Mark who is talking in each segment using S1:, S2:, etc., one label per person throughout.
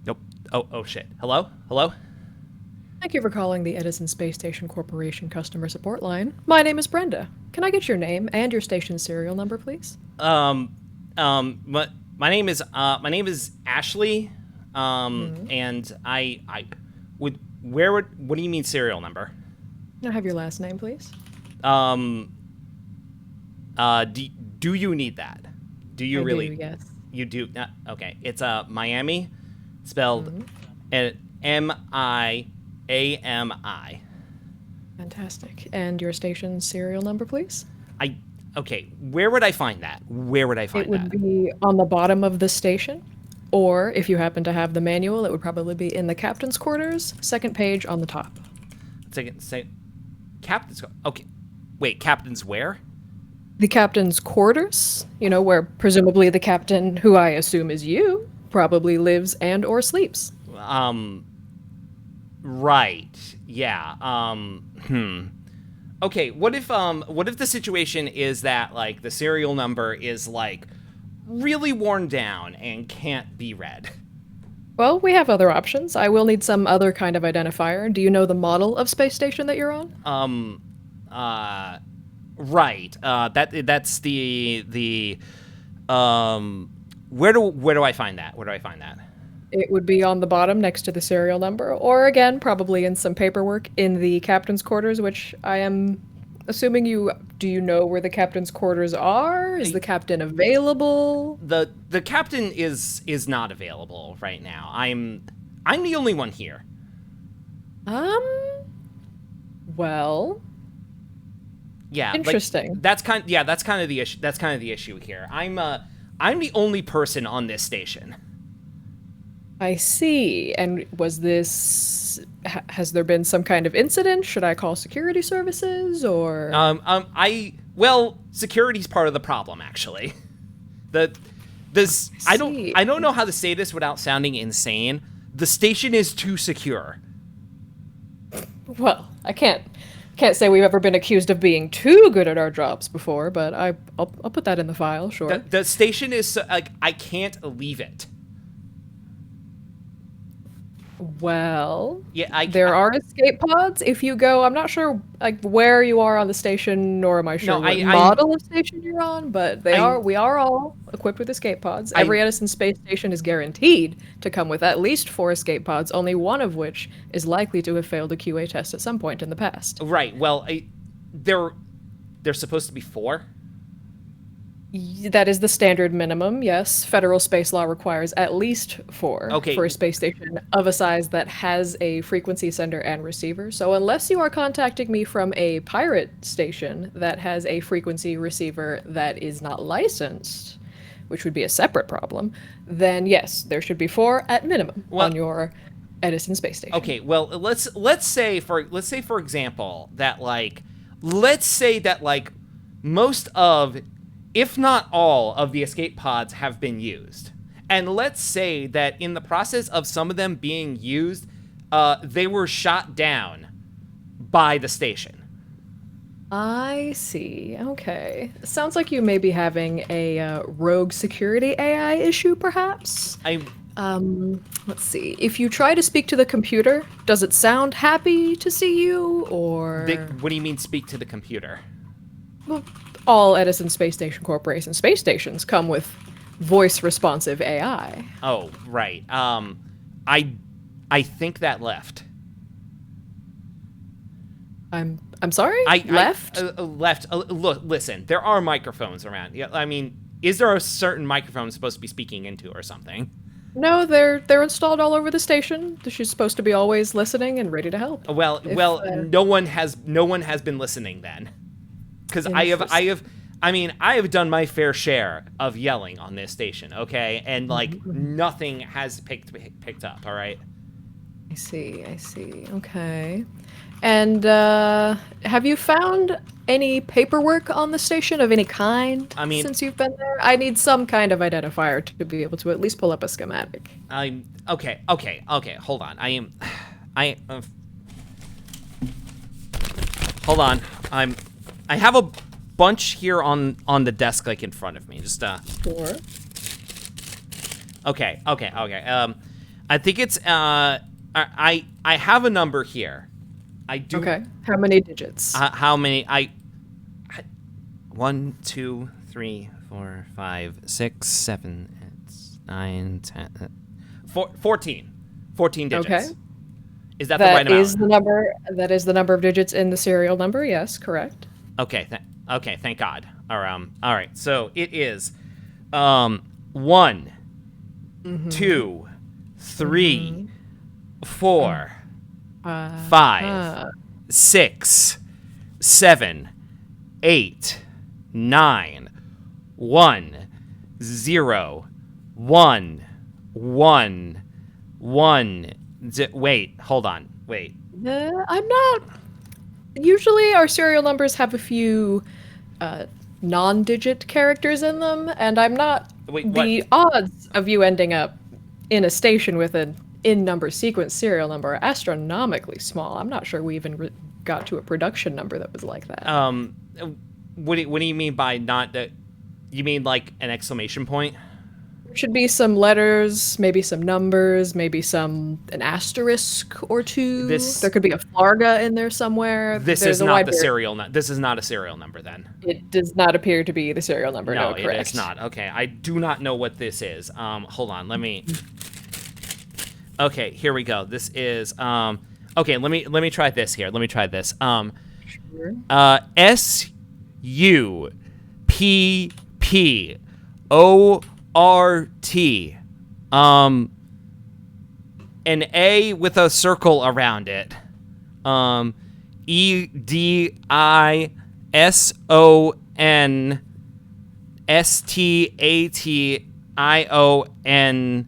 S1: Nope. Oh shit. Hello? Hello?
S2: Thank you for calling the Edison Space Station Corporation customer support line. My name is Brenda. Can I get your name and your station serial number, please?
S1: Um, my name is Ashley.
S2: Hmm.
S1: And I would where would what do you mean serial number?
S2: Can I have your last name, please?
S1: Um, do you need that? Do you
S2: I do,
S1: really?
S2: yes.
S1: You do. Okay. It's Miami, spelled
S2: Hmm.
S1: Miami.
S2: Fantastic. And your station serial number, please?
S1: I okay. Where would I find that? Where would I
S2: It
S1: find
S2: would
S1: that?
S2: be on the bottom of the station, or if you happen to have the manual, it would probably be in the captain's quarters, second page on the top.
S1: Say captain's. Okay. Wait. Captain's where?
S2: The captain's quarters, where presumably the captain, who I assume is you, probably lives and or sleeps.
S1: Um. Right. Yeah. Okay. What if the situation is that like the serial number is like really worn down and can't be read?
S2: Well, we have other options. I will need some other kind of identifier. Do you know the model of space station that you're on?
S1: Um. Uh. Right. That's the. Um. Where do I find that? Where do I find that?
S2: It would be on the bottom next to the serial number, or again, probably in some paperwork in the captain's quarters, which I am assuming you do you know where the captain's quarters are? Is the captain available?
S1: The captain is not available right now. I'm the only one here.
S2: Um, well,
S1: Yeah, like
S2: interesting.
S1: that's kind of the issue. That's kind of the issue here. I'm the only person on this station.
S2: I see. And has there been some kind of incident? Should I call security services or?
S1: I well, security's part of the problem actually. The this
S2: See.
S1: I don't know how to say this without sounding insane. The station is too secure.
S2: Well, I can't say we've ever been accused of being too good at our jobs before, but I'll put that in the file, sure.
S1: The station is like I can't leave it.
S2: Well,
S1: Yeah,
S2: there are escape pods if you go. I'm not sure like where you are on the station, nor am I
S1: no,
S2: sure what
S1: I'm
S2: model of station you're on, but
S1: I
S2: we are all equipped with escape pods.
S1: I
S2: Every Edison space station is guaranteed to come with at least 4 escape pods, only one of which is likely to have failed a QA test at some point in the past.
S1: right. Well, they're supposed to be four.
S2: That is the standard minimum, yes. Federal space law requires at least 4
S1: Okay,
S2: for a space station of a size that has a frequency sender and receiver. So, unless you are contacting me from a pirate station that has a frequency receiver that is not licensed, which would be a separate problem, then yes, there should be 4 at minimum on
S1: well,
S2: your Edison space station.
S1: okay. Well, let's say for example that like let's say that like most of if not all of the escape pods have been used. And let's say that in the process of some of them being used, they were shot down by the station.
S2: I see. Okay. Sounds like you may be having a rogue security AI issue, perhaps?
S1: I
S2: Let's see. If you try to speak to the computer, does it sound happy to see you,
S1: they,
S2: or
S1: what do you mean speak to the computer?
S2: well, all Edison Space Station Corporation space stations come with voice responsive AI?
S1: Oh, right. I I think that left.
S2: I'm sorry. Left?
S1: Left. Look, listen. There are microphones around. Yeah, I mean, is there a certain microphone supposed to be speaking into or something?
S2: No, they're installed all over the station. She's supposed to be always listening and ready to help. If
S1: No one has been listening then, because
S2: interest.
S1: I mean, I have done my fair share of yelling on this station. Okay, and like nothing has picked up. All right.
S2: I see. I see. Okay. And have you found any paperwork on the station of any kind
S1: I mean-
S2: since you've been there? I need some kind of identifier to be able to at least pull up a schematic.
S1: I'm okay. Hold on. Hold on. I have a bunch here on the desk, like in front of me. Just
S2: Sure.
S1: Okay. I think it's I have a number here. I do.
S2: Okay. How many digits?
S1: How many? 1, 2, 3, 4, 5, 6, 7, 8, 9, 10, 14. 14 digits.
S2: Okay.
S1: Is that the right amount?
S2: Is the number. That is the number of digits in the serial number. Yes, correct.
S1: Okay. Thank God. All right. So it is 1, 2, 3, 4, 5, 6, 7, 8, 9, 1, 0, 1, 1, 1. Wait, hold on. Wait.
S2: I'm not. Usually, our serial numbers have a few non-digit characters in them, and I'm not.
S1: Wait,
S2: the odds of you ending up in a station with an in-number sequence serial number are astronomically small. I'm not sure we even got to a production number that was like that.
S1: What do you mean by not that? You mean like an exclamation point?
S2: There should be some letters, maybe some numbers, maybe an asterisk or two. There could be a flarga in there somewhere.
S1: This is not the serial number. This is not a serial number then.
S2: It does not appear to be the serial number. No, correct.
S1: It is not. Okay, I do not know what this is. Hold on. Let me. Okay, here we go. This is Okay, let me try this here. Let me try this.
S2: Sure.
S1: SUPPORT. An A with a circle around it. EDISONSTATION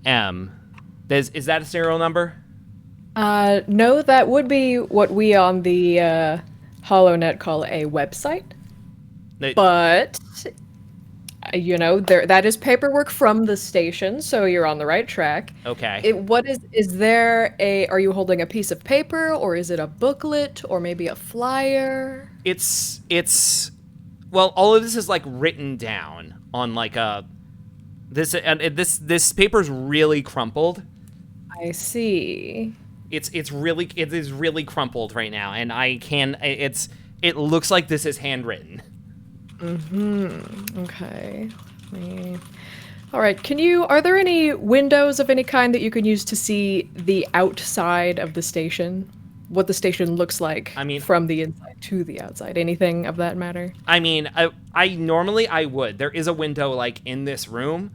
S1: .com. Is that a serial number?
S2: No, that would be what we on the HoloNet call a website. But that is paperwork from the station, so you're on the right track.
S1: Okay.
S2: Are you holding a piece of paper, or is it a booklet, or maybe a flyer?
S1: Well, all of this is like written down on like this paper's really crumpled.
S2: I see.
S1: It is really crumpled right now, and it looks like this is handwritten.
S2: Okay. All right. Are there any windows of any kind that you can use to see the outside of the station? What the station looks like from the inside to the outside? Anything of that matter?
S1: I mean, I normally would. There is a window like in this room,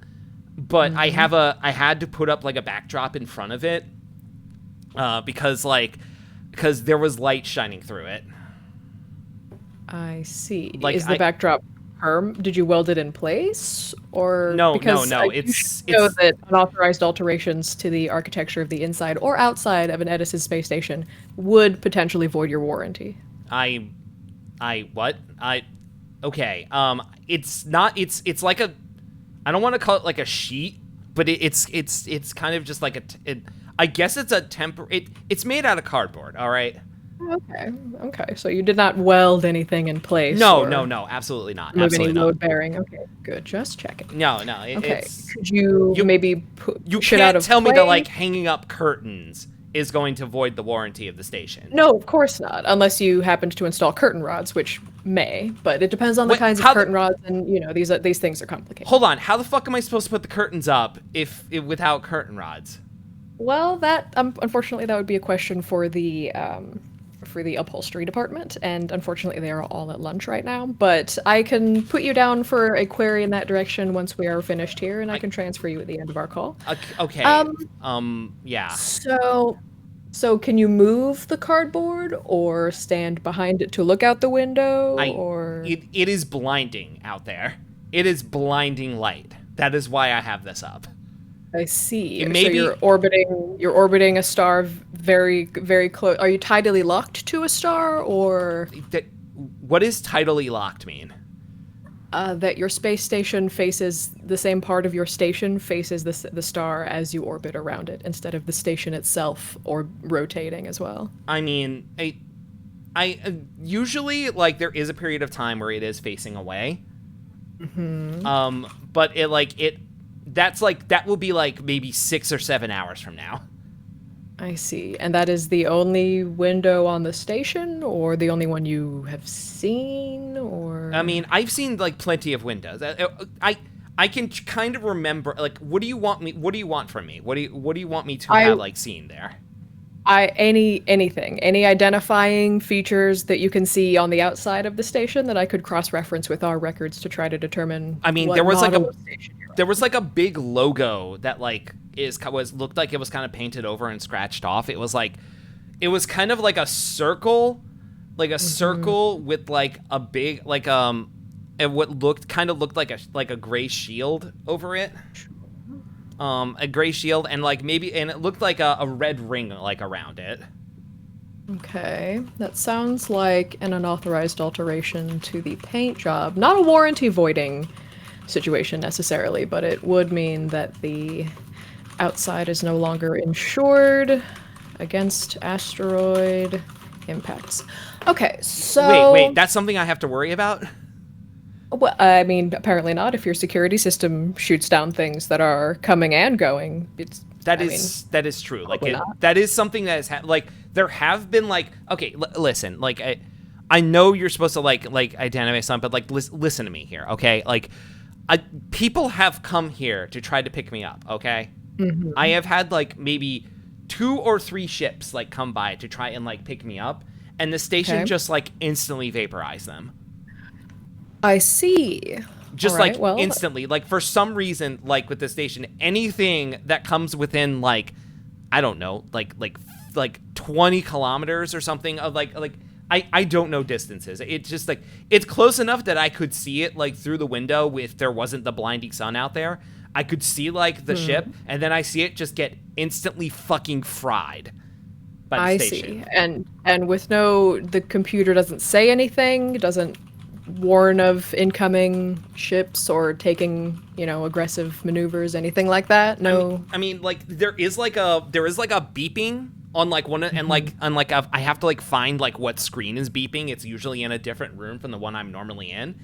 S1: but I had to put up like a backdrop in front of it because there was light shining through it.
S2: I see. Is the backdrop perm? Did you weld it in place, or
S1: no?
S2: It's that unauthorized alterations to the architecture of the inside or outside of an Edison space station would potentially void your warranty.
S1: Okay. It's not. It's like a. I don't want to call it like a sheet, but it's kind of just like I guess it's a It's made out of cardboard. All right.
S2: Okay. So you did not weld anything in place?
S1: No, absolutely not.
S2: Move
S1: absolutely
S2: any
S1: not.
S2: load bearing? Okay, good. Just checking.
S1: No.
S2: Okay. Could you maybe put
S1: You
S2: shit out
S1: can't
S2: of
S1: tell me
S2: play?
S1: that like hanging up curtains is going to void the warranty of the station.
S2: No, of course not. Unless you happened to install curtain rods, which may, but it depends on the kinds of curtain rods, and these things are complicated.
S1: Hold on. How the fuck am I supposed to put the curtains up without curtain rods?
S2: Well, that unfortunately that would be a question for the upholstery department, and unfortunately they are all at lunch right now. But I can put you down for a query in that direction once we are finished here, and I can transfer you at the end of our call.
S1: Okay. Yeah.
S2: So can you move the cardboard or stand behind it to look out the window?
S1: It is blinding out there. It is blinding light. That is why I have this up.
S2: I see.
S1: It
S2: So
S1: may be
S2: you're orbiting a star very very close. Are you tidally locked to a star, or
S1: that. What does tidally locked mean?
S2: that your space station faces the same part of your station faces the star as you orbit around it, instead of the station itself or rotating as well?
S1: I mean, I usually like there is a period of time where it is facing away. But that's like that will be like maybe 6 or 7 hours from now.
S2: I see. And that is the only window on the station, or the only one you have seen, or?
S1: I mean, I've seen like plenty of windows. I can kind of remember like what do you want me? What do you want from me? What do you want me to
S2: I
S1: have like seen there?
S2: Any identifying features that you can see on the outside of the station that I could cross-reference with our records to try to determine
S1: I mean,
S2: what
S1: there was like
S2: model
S1: a
S2: of station you're
S1: there
S2: on.
S1: was like a big logo that like was looked like it was kind of painted over and scratched off. It was kind of like a circle with like a big and what looked like a gray shield over it. A gray shield and like maybe and it looked like a red ring like around it.
S2: Okay, that sounds like an unauthorized alteration to the paint job. Not a warranty voiding situation necessarily, but it would mean that the outside is no longer insured against asteroid impacts. Okay, so
S1: Wait, that's something I have to worry about?
S2: well, I mean, apparently not. If your security system shoots down things that are coming and going, it's.
S1: That
S2: I mean,
S1: that is true. Like
S2: probably not.
S1: that is something that has like there have been like okay, listen, like I know you're supposed to like identify something, but like listen to me here, okay? Like people have come here to try to pick me up, okay? I have had like maybe 2 or 3 ships like come by to try and like pick me up, and the station
S2: Okay.
S1: just like instantly vaporized them.
S2: I see.
S1: Just
S2: All right,
S1: like
S2: well,
S1: instantly, like for some reason, like with the station, anything that comes within like I don't know, like 20 kilometers or something of like I don't know distances. It's just like it's close enough that I could see it like through the window if there wasn't the blinding sun out there. I could see like the ship, and then I see it just get instantly fucking fried by the
S2: I
S1: station.
S2: see. And with no, the computer doesn't say anything, doesn't warn of incoming ships or taking, aggressive maneuvers, anything like that. No.
S1: I mean, like there is like a beeping on like one and like I have to like find like what screen is beeping. It's usually in a different room from the one I'm normally in.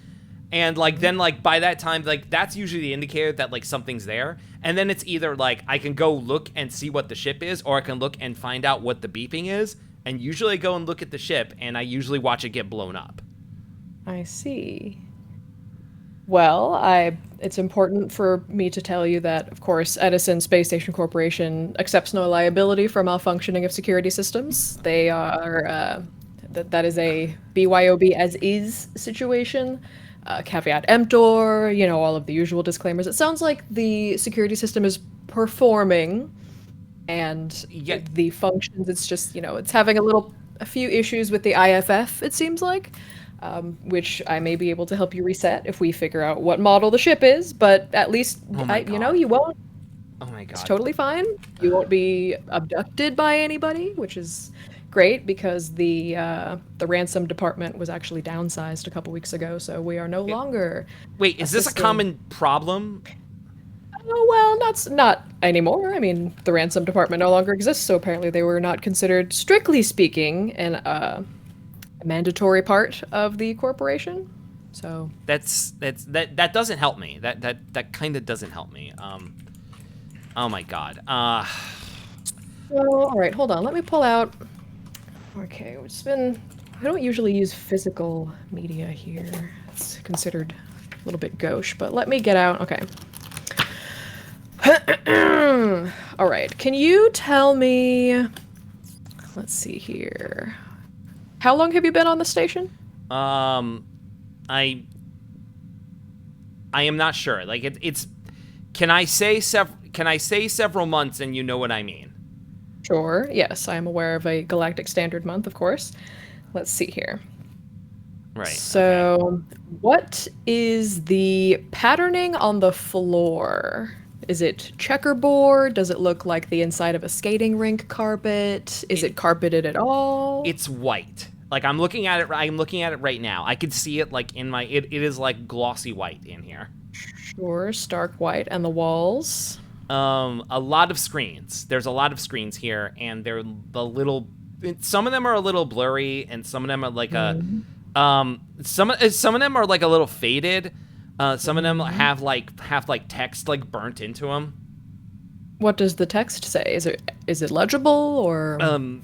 S1: And like then like by that time like that's usually the indicator that like something's there. And then it's either like I can go look and see what the ship is, or I can look and find out what the beeping is. And usually I go and look at the ship, and I usually watch it get blown up.
S2: I see. Well, it's important for me to tell you that, of course, Edison Space Station Corporation accepts no liability for malfunctioning of security systems. They are that is a BYOB as is situation. Caveat emptor, all of the usual disclaimers. It sounds like the security system is performing, and
S1: Yeah.
S2: the functions. It's just, it's having a few issues with the IFF. It seems like. Which I may be able to help you reset if we figure out what model the ship is. But at least,
S1: Oh my God.
S2: you won't.
S1: Oh my
S2: It's
S1: god.
S2: totally fine. You won't be abducted by anybody, which is great because the ransom department was actually downsized a couple weeks ago, so we are no longer.
S1: Wait, is this a
S2: assisting-
S1: common problem?
S2: Oh, well, not anymore. I mean, the ransom department no longer exists, so apparently they were not considered, strictly speaking, a mandatory part of the corporation. So
S1: That doesn't help me. That kind of doesn't help me. Oh my god.
S2: all right, hold on. Let me pull out. Okay, I don't usually use physical media here. It's considered a little bit gauche, but let me get out. Okay. All right. Can you tell me? Let's see here. How long have you been on the station?
S1: I am not sure. Like it's. Can I say several months and you know what I mean?
S2: Sure. Yes, I am aware of a galactic standard month, of course. Let's see here.
S1: Right.
S2: So, what is the patterning on the floor? Is it checkerboard? Does it look like the inside of a skating rink carpet? Is it carpeted at all?
S1: It's white. Like I'm looking at it. I'm looking at it right now. I could see it like in my. It is like glossy white in here.
S2: Sure, stark white. And the walls?
S1: A lot of screens. There's a lot of screens here, and they're the little. Some of them are a little blurry, and some of them are like a. Some of them are like a little faded. Some of them have like text like burnt into them.
S2: What does the text say? Is it legible or?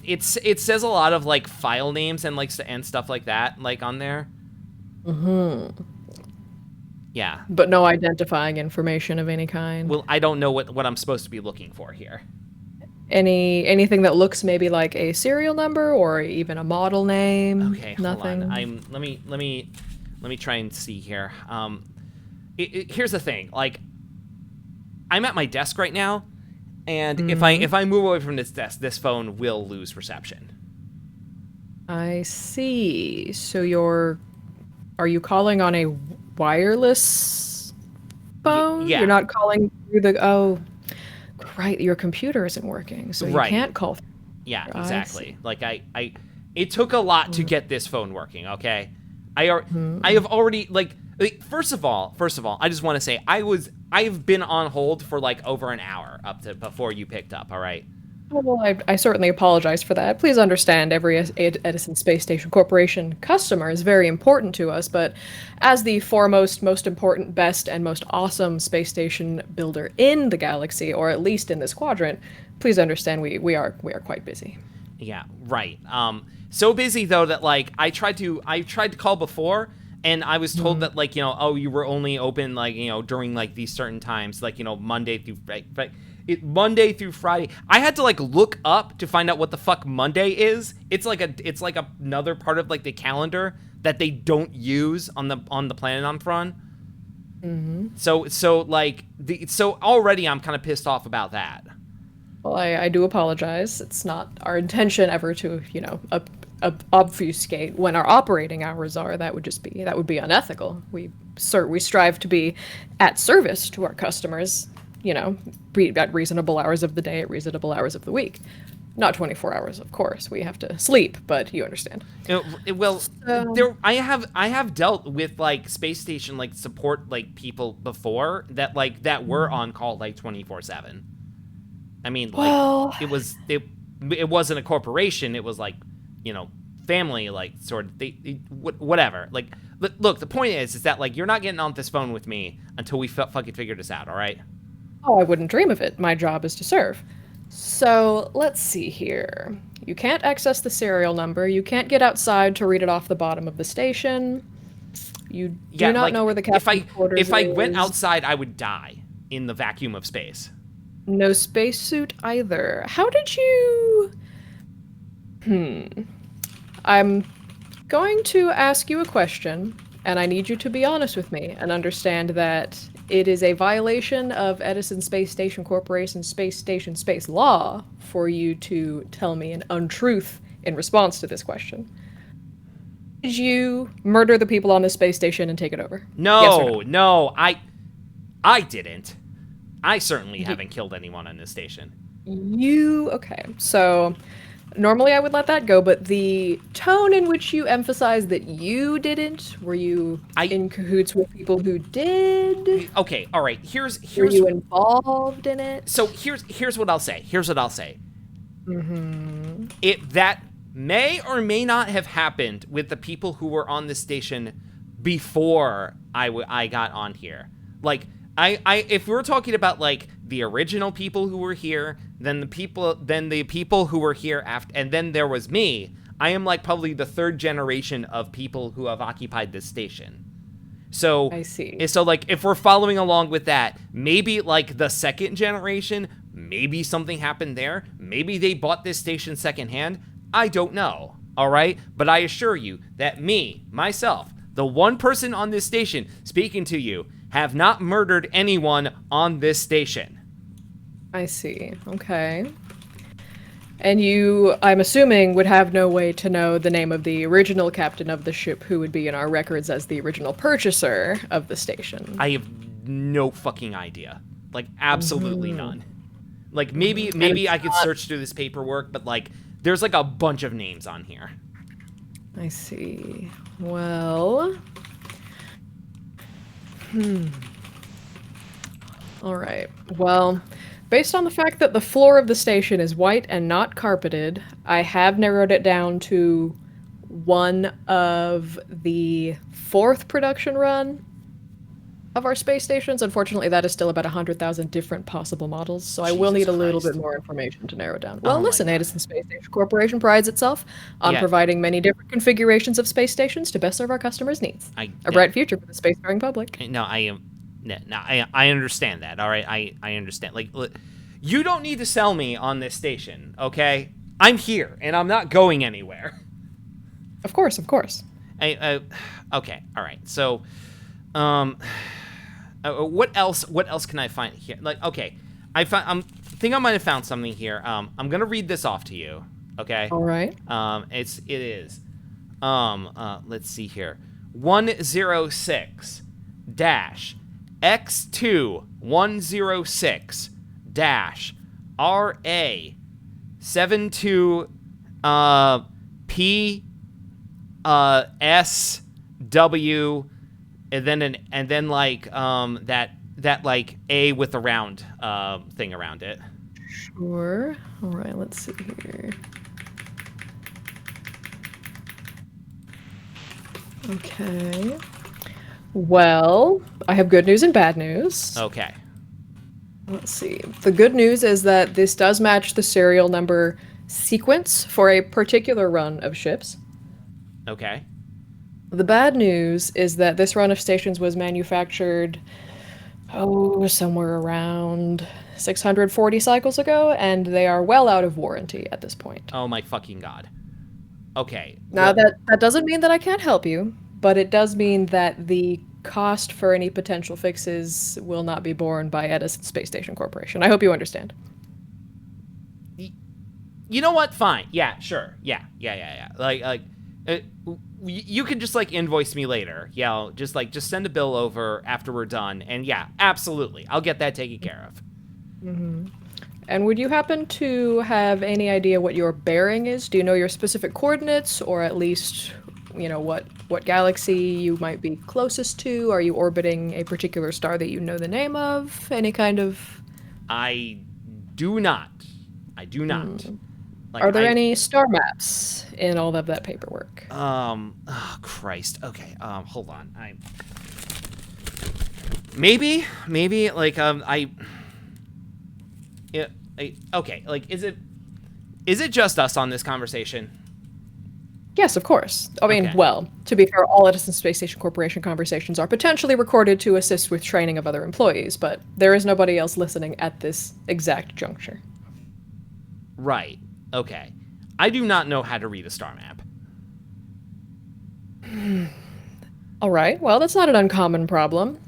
S1: It says a lot of like file names and like and stuff like that like on there. Yeah.
S2: But no identifying information of any kind.
S1: Well, I don't know what I'm supposed to be looking for here.
S2: Anything that looks maybe like a serial number or even a model name?
S1: Okay,
S2: Nothing.
S1: hold on. Let me try and see here. Here's the thing. Like, I'm at my desk right now, and if I move away from this desk, this phone will lose reception.
S2: I see. So are you calling on a wireless phone?
S1: Yeah.
S2: You're not calling through right, your computer isn't working, so you
S1: Right.
S2: can't call.
S1: Yeah,
S2: I
S1: exactly. Like it took a lot to get this phone working. Okay, I have already like first of all, I just want to say I've been on hold for like over an hour up to before you picked up. All right.
S2: Well, I certainly apologize for that. Please understand, every Edison Space Station Corporation customer is very important to us, but as the foremost, most important, best, and most awesome space station builder in the galaxy, or at least in this quadrant, please understand we are quite busy.
S1: Yeah, right. So busy though that like I tried to call before, and I was told that like you were only open like during like these certain times, like Monday through Friday. I had to like look up to find out what the fuck Monday is. It's like another part of like the calendar that they don't use on the planet I'm from. So already I'm kind of pissed off about that.
S2: Well, I do apologize. It's not our intention ever to, obfuscate when our operating hours are. That would be unethical. We strive to be at service to our customers, at reasonable hours of the day, at reasonable hours of the week. Not 24 hours, of course. We have to sleep, but you understand.
S1: I have dealt with like space station like support like people before that were on call like 24/7. I mean, like it wasn't a corporation. It was like family like sort of whatever. Like look, the point is that like you're not getting on this phone with me until we fucking figure this out. All right.
S2: Oh, I wouldn't dream of it. My job is to serve. So, let's see here. You can't access the serial number. You can't get outside to read it off the bottom of the station. You do not know where the captain's quarters is.
S1: If I went outside, I would die in the vacuum of space.
S2: No spacesuit either. How did you... I'm going to ask you a question, and I need you to be honest with me and understand that it is a violation of Edison Space Station Corporation Space Station Space Law for you to tell me an untruth in response to this question. Did you murder the people on this space station and take it over?
S1: No,
S2: Yes or
S1: no, I didn't. I certainly haven't killed anyone on this station.
S2: Okay, so normally I would let that go, but the tone in which you emphasize that you didn't, were you in cahoots with people who did?
S1: Okay, all right. Here's
S2: Were you involved in it?
S1: So here's what I'll say. That may or may not have happened with the people who were on the station before I got on here. Like if we're talking about like the original people who were here, then the people who were here after, and then there was me. I am like probably the third generation of people who have occupied this station. So
S2: I see.
S1: So like if we're following along with that, maybe like the second generation, maybe something happened there. Maybe they bought this station secondhand. I don't know. All right. But I assure you that myself, the one person on this station speaking to you, have not murdered anyone on this station.
S2: I see. Okay. And you, I'm assuming, would have no way to know the name of the original captain of the ship who would be in our records as the original purchaser of the station.
S1: I have no fucking idea. Like absolutely none. Like maybe I could search through this paperwork, but like there's like a bunch of names on here.
S2: I see. Well, all right. Well, based on the fact that the floor of the station is white and not carpeted, I have narrowed it down to one of the fourth production run of our space stations. Unfortunately, that is still about 100,000 different possible models, so I will
S1: Jesus
S2: need a little
S1: Christ.
S2: bit more information to narrow down. Well,
S1: Oh my
S2: listen,
S1: God.
S2: Edison Space Station Corporation prides itself on
S1: Yeah.
S2: providing many different configurations of space stations to best serve our customers' needs. A bright future for the spacefaring public.
S1: No, I am. No, I understand that. All right, I understand. Like, look, you don't need to sell me on this station, okay? I'm here and I'm not going anywhere.
S2: Of course, of course.
S1: Okay, all right. So, what else? What else can I find here? Like, okay, think I might have found something here. I'm gonna read this off to you. Okay.
S2: All right.
S1: It is. Let's see here. 106 dash X2 106 dash RA 72 P S W and then like that like A with a round thing around it.
S2: Sure. All right, let's see here. Okay. Well, I have good news and bad news.
S1: Okay.
S2: Let's see. The good news is that this does match the serial number sequence for a particular run of ships.
S1: Okay.
S2: The bad news is that this run of stations was manufactured, somewhere around 640 cycles ago, and they are well out of warranty at this point.
S1: Oh my fucking god. Okay.
S2: Now,
S1: well,
S2: that doesn't mean that I can't help you, but it does mean that the cost for any potential fixes will not be borne by Edison Space Station Corporation. I hope you understand.
S1: you know what? Fine. Yeah, sure. Yeah. Like you can just like invoice me later. Yeah, just send a bill over after we're done, and yeah, absolutely, I'll get that taken care of.
S2: And would you happen to have any idea what your bearing is? Do you know your specific coordinates, or at least, what galaxy you might be closest to? Are you orbiting a particular star that you know the name of? Any kind of...
S1: I do not. Like,
S2: Are there any star maps in all of that paperwork?
S1: Oh Christ. Okay. Hold on. Maybe like okay. Like, is it just us on this conversation?
S2: Yes, of course. I mean,
S1: Okay.
S2: well, to be fair, all Edison Space Station Corporation conversations are potentially recorded to assist with training of other employees, but there is nobody else listening at this exact juncture.
S1: Right. Okay. I do not know how to read a star map.
S2: All right. Well, that's not an uncommon problem.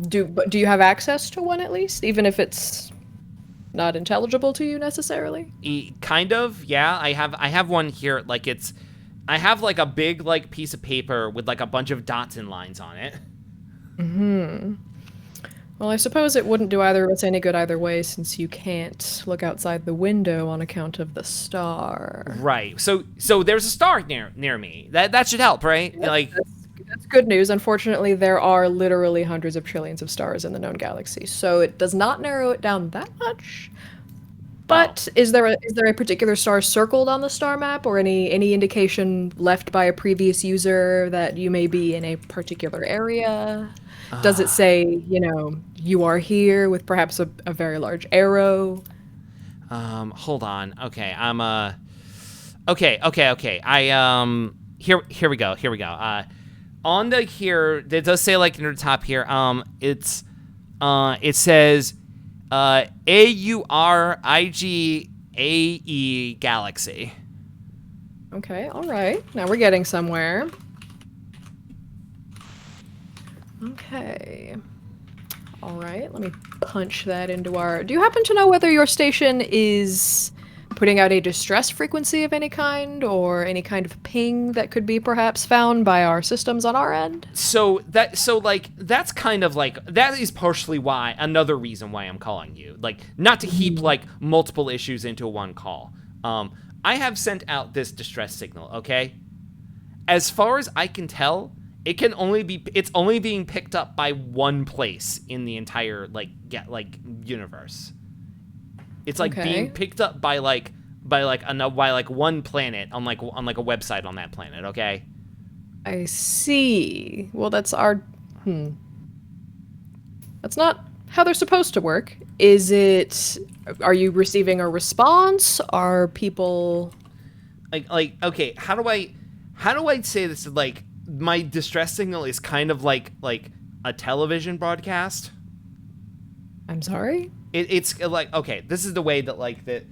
S2: Do you have access to one at least, even if it's not intelligible to you necessarily?
S1: Kind of. Yeah. I have one here. Like I have like a big like piece of paper with like a bunch of dots and lines on it.
S2: Well, I suppose it wouldn't do either of us any good either way, since you can't look outside the window on account of the star.
S1: Right. So there's a star near me. That should help, right? Like,
S2: That's good news. Unfortunately, there are literally hundreds of trillions of stars in the known galaxy, so it does not narrow it down that much. But is there a particular star circled on the star map, or any indication left by a previous user that you may be in a particular area? Does it say, you are here with perhaps a very large arrow?
S1: hold on. Okay. Okay. Here we go. On the here, it does say like near the top here. It says AURIGAE Galaxy.
S2: Okay, all right. Now we're getting somewhere. Okay. All right, let me punch that into our... Do you happen to know whether your station is putting out a distress frequency of any kind, or any kind of ping that could be perhaps found by our systems on our end?
S1: So that's kind of like, that is partially why, another reason why I'm calling you. Like, not to heap like multiple issues into one call. I have sent out this distress signal, okay? As far as I can tell, it's only being picked up by one place in the entire universe. It's like being picked up by one planet on like a website on that planet, okay?
S2: I see. Well, that's not how they're supposed to work. Are you receiving a response? Are people
S1: okay, how do I say this? Like, my distress signal is kind of like a television broadcast.
S2: I'm sorry?
S1: It's like, okay, this is the way that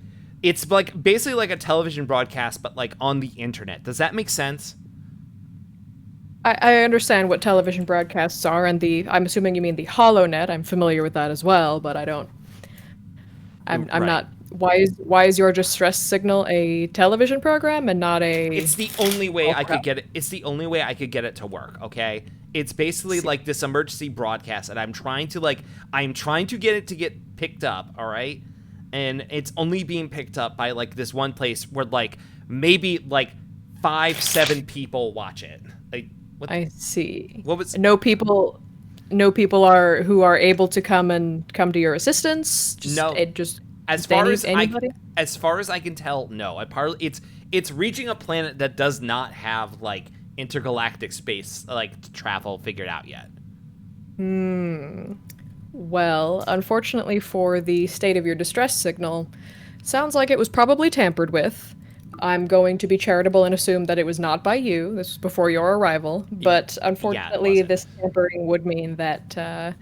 S1: it's like basically like a television broadcast, but like on the internet. Does that make sense?
S2: I understand what television broadcasts are, and I'm assuming you mean the HoloNet. I'm familiar with that as well, but I'm
S1: Right.
S2: not. Why is your distress signal a television program and not a?
S1: It's the only way I could
S2: crap.
S1: get it. It's the only way I could get it to work. Okay, it's basically like this emergency broadcast, and I'm trying to get it to get picked up. All right, and it's only being picked up by like this one place where like maybe like 5-7 people watch it. Like, what?
S2: I see.
S1: What was?
S2: No people who are able to come to your assistance.
S1: No. As
S2: just
S1: far as
S2: anybody.
S1: I can tell, no. It's reaching a planet that does not have like intergalactic space like travel figured out yet.
S2: Well, unfortunately for the state of your distress signal, sounds like it was probably tampered with. I'm going to be charitable and assume that it was not by you. This was before your arrival. But unfortunately,
S1: wasn't.
S2: this tampering would mean that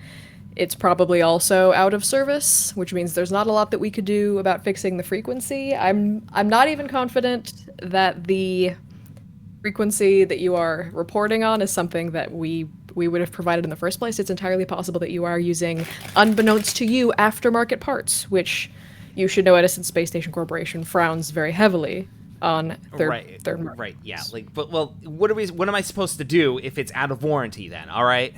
S2: it's probably also out of service, which means there's not a lot that we could do about fixing the frequency. I'm not even confident that the frequency that you are reporting on is something that we would have provided in the first place. It's entirely possible that you are using, unbeknownst to you, aftermarket parts, which you should know Edison Space Station Corporation frowns very heavily on third markets.
S1: Right, yeah. Like, but well, what am I supposed to do if it's out of warranty then? All right.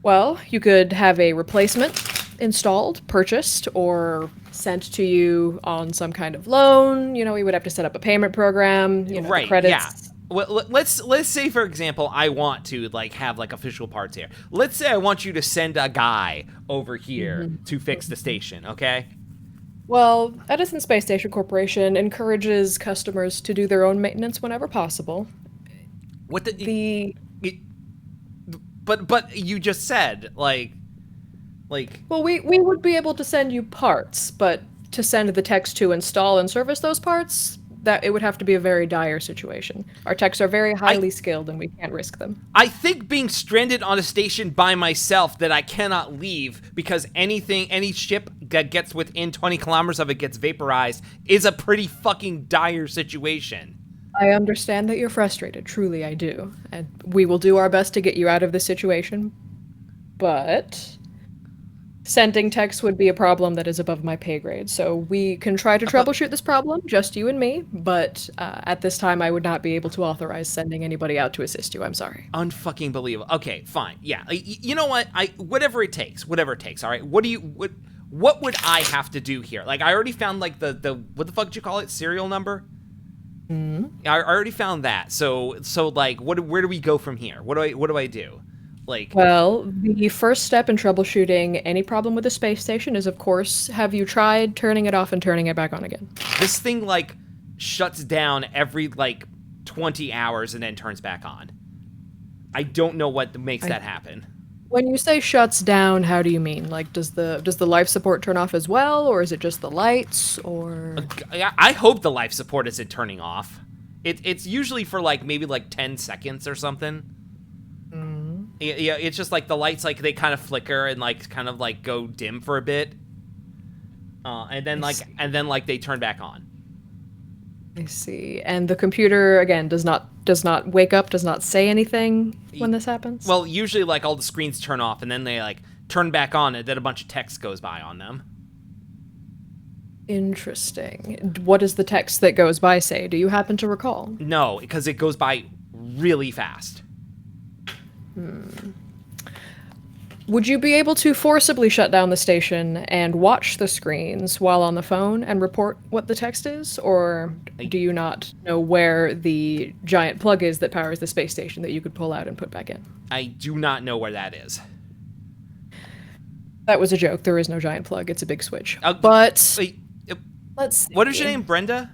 S2: Well, you could have a replacement installed, purchased, or sent to you on some kind of loan. You know, we would have to set up a payment program. You know,
S1: Right.
S2: the credits.
S1: Yeah. Well, let's say, for example, I want to like have like official parts here. Let's say I want you to send a guy over here to fix the station. Okay.
S2: Well, Edison Space Station Corporation encourages customers to do their own maintenance whenever possible.
S1: What the?
S2: The
S1: it- but you just said like.
S2: Well, we would be able to send you parts, but to send the techs to install and service those parts, that it would have to be a very dire situation. Our techs are very highly skilled, and we can't risk them.
S1: I think being stranded on a station by myself that I cannot leave because any ship that gets within 20 kilometers of it gets vaporized is a pretty fucking dire situation.
S2: I understand that you're frustrated. Truly, I do. And we will do our best to get you out of this situation. But sending techs would be a problem that is above my pay grade. So we can try to troubleshoot this problem, just you and me. But at this time, I would not be able to authorize sending anybody out to assist you. I'm sorry.
S1: Unfucking believable. Okay, fine. Yeah. You know what? Whatever it takes. All right. What would I have to do here? Like, I already found like the what the fuck did you call it? Serial number? I already found that. So like, where do we go from here? What do I do? Like,
S2: Well, the first step in troubleshooting any problem with the space station is, of course, have you tried turning it off and turning it back on again?
S1: this thing like shuts down every like 20 hours and then turns back on. I don't know what makes that happen.
S2: When you say shuts down, how do you mean? Like, does the life support turn off as well, or is it just the lights, or?
S1: I hope the life support isn't turning off. It's usually for like maybe like 10 seconds or something. Yeah, it's just like the lights, like they kind of flicker and like kind of like go dim for a bit, and then they turn back on.
S2: I see. And the computer again does not wake up, does not say anything when this happens.
S1: Well, usually like all the screens turn off and then they like turn back on, and then a bunch of text goes by on them.
S2: Interesting. What does the text that goes by say? Do you happen to recall?
S1: No, because it goes by really fast.
S2: Would you be able to forcibly shut down the station and watch the screens while on the phone and report what the text is? Or do you not know where the giant plug is that powers the space station that you could pull out and put back in?
S1: I do not know where that is.
S2: That was a joke. There is no giant plug. It's a big switch.
S1: But
S2: Wait, let's see.
S1: What is your name, Brenda?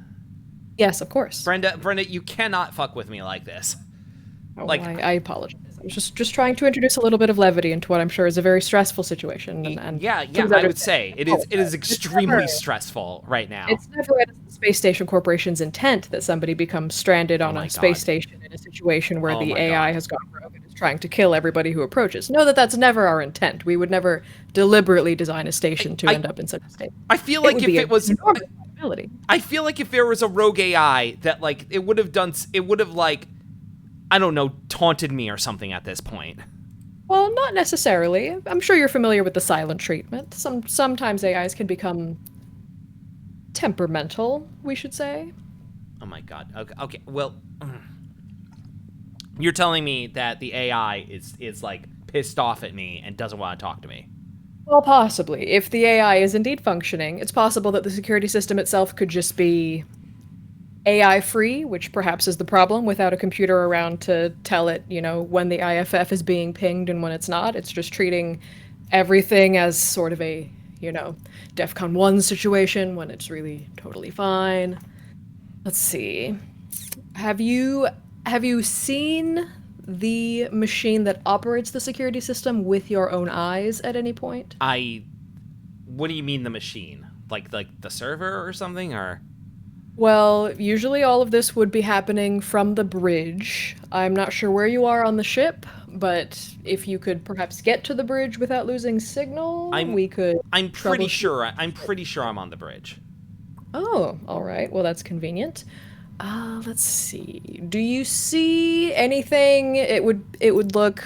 S2: Yes, of course.
S1: Brenda, you cannot fuck with me like this.
S2: Oh, I apologize. I was just trying to introduce a little bit of levity into what I'm sure is a very stressful situation. And
S1: yeah, I would say it is extremely stressful right now.
S2: It's never at the Space Station Corporation's intent that somebody becomes stranded on a space station in a situation where the AI has gone rogue and is trying to kill everybody who approaches. Know that that's never our intent. We would never deliberately design a station to end up in such a state.
S1: I feel like if it was
S2: I
S1: feel like if there was a rogue AI that like it would have like, I don't know, taunted me or something at this point.
S2: Well, not necessarily. I'm sure you're familiar with the silent treatment. Sometimes AIs can become temperamental, we should say.
S1: Oh my god. Okay. Well, you're telling me that the AI is like pissed off at me and doesn't want to talk to me.
S2: Well, possibly. If the AI is indeed functioning, it's possible that the security system itself could just be AI-free, which perhaps is the problem, without a computer around to tell it, when the IFF is being pinged and when it's not. It's just treating everything as sort of a, DEFCON 1 situation when it's really totally fine. Let's see. Have you seen the machine that operates the security system with your own eyes at any point?
S1: What do you mean the machine? Like the server or something, or?
S2: Well, usually all of this would be happening from the bridge. I'm not sure where you are on the ship, but if you could perhaps get to the bridge without losing signal, we could.
S1: I'm pretty sure I'm on the bridge.
S2: Oh, all right. Well, that's convenient. Let's see. Do you see anything? It would look.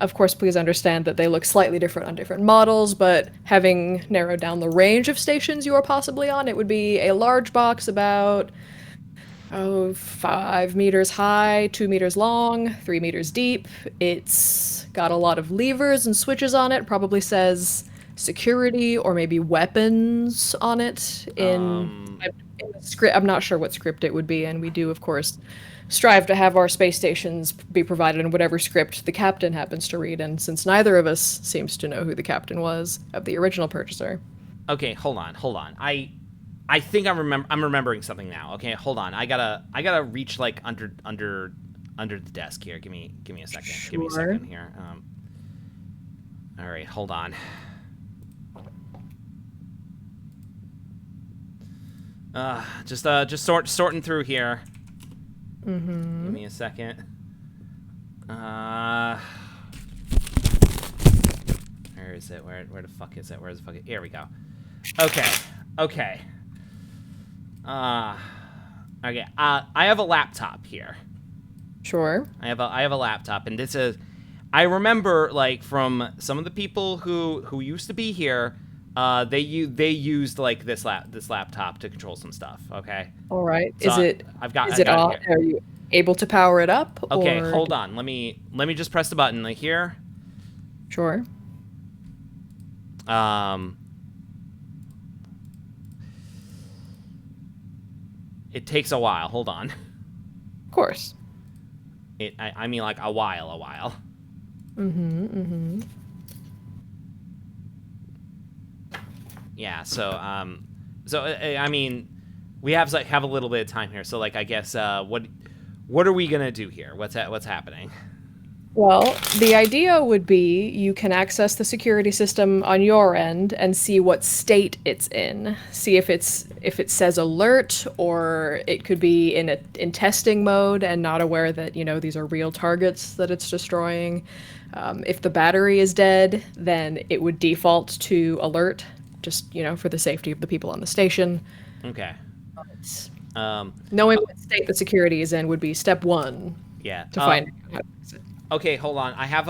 S2: Of course, please understand that they look slightly different on different models, but having narrowed down the range of stations you are possibly on, it would be a large box about 5 meters high, 2 meters long, 3 meters deep. It's got a lot of levers and switches on it. Probably says security or maybe weapons on it in the script. I'm not sure what script it would be, and we do, of course, strive to have our space stations be provided in whatever script the captain happens to read, and since neither of us seems to know who the captain was of the original purchaser.
S1: Okay, hold on. I think I'm remembering something now. Okay, hold on. I gotta reach like under the desk here. Give me a second.
S2: Sure.
S1: Give me a second here. All right, hold on. Just sorting through here.
S2: Mm-hmm.
S1: Give me a second. Where is it? Where the fuck is it? Where's the fuck? Here we go. Okay. Okay. Okay. I have a laptop here.
S2: Sure.
S1: I have a laptop, and this is. I remember like from some of the people who used to be here. They used like this laptop to control some stuff. Okay.
S2: All right.
S1: So
S2: Is it on?
S1: It
S2: Are you able to power it up?
S1: Okay.
S2: Or...
S1: Hold on. Let me just press the button like here.
S2: Sure.
S1: It takes a while. Hold on.
S2: Of course.
S1: I mean like a while.
S2: Mm-hmm. Mm-hmm.
S1: Yeah, so I mean, we have a little bit of time here. So like, I guess what are we gonna do here? What's happening?
S2: Well, the idea would be you can access the security system on your end and see what state it's in. See if it says alert, or it could be in testing mode and not aware that these are real targets that it's destroying. If the battery is dead, then it would default to alert. Just, for the safety of the people on the station.
S1: Okay.
S2: Knowing what state the security is in would be step one.
S1: Yeah.
S2: To find out how to fix it.
S1: Okay, hold on. I have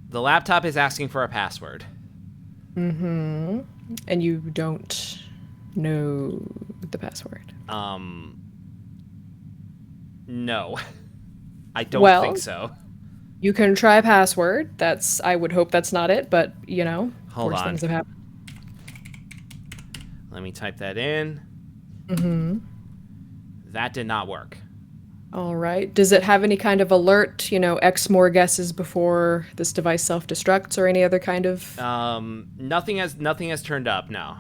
S1: the laptop is asking for a password.
S2: Mm-hmm. And you don't know the password.
S1: No. I don't
S2: Well,
S1: think so.
S2: you can try password. I would hope that's not it, but
S1: Hold
S2: worse
S1: on.
S2: things have happened.
S1: Let me type that in. That did not work.
S2: All right. Does it have any kind of alert, X more guesses before this device self-destructs or any other kind of...
S1: Nothing has turned up, no.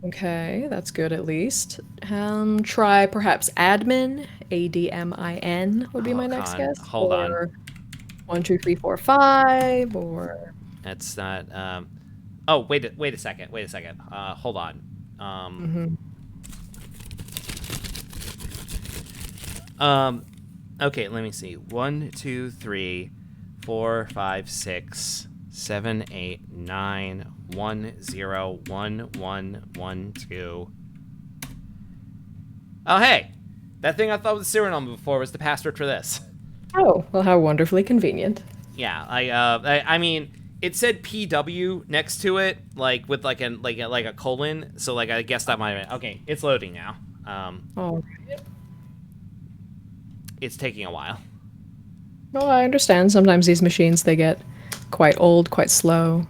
S2: Okay, that's good at least. Try perhaps admin, ADMIN would be my next guess.
S1: Hold on.
S2: Or 1, 2, 3, 4, 5, or...
S1: That's not, oh, wait a second. Hold on. Okay, let me see. 1, 2, 3, 4, 5, 6, 7, 8, 9, 1, 0, 1, 1, 1, 2. Oh, hey! That thing I thought was the serial number before was the password for this.
S2: Oh, well, how wonderfully convenient.
S1: Yeah, I mean, it said PW next to it, like with like a colon. So like I guess that might have been okay. It's loading now.
S2: All right.
S1: It's taking a while.
S2: Well, I understand. Sometimes these machines, they get quite old, quite slow.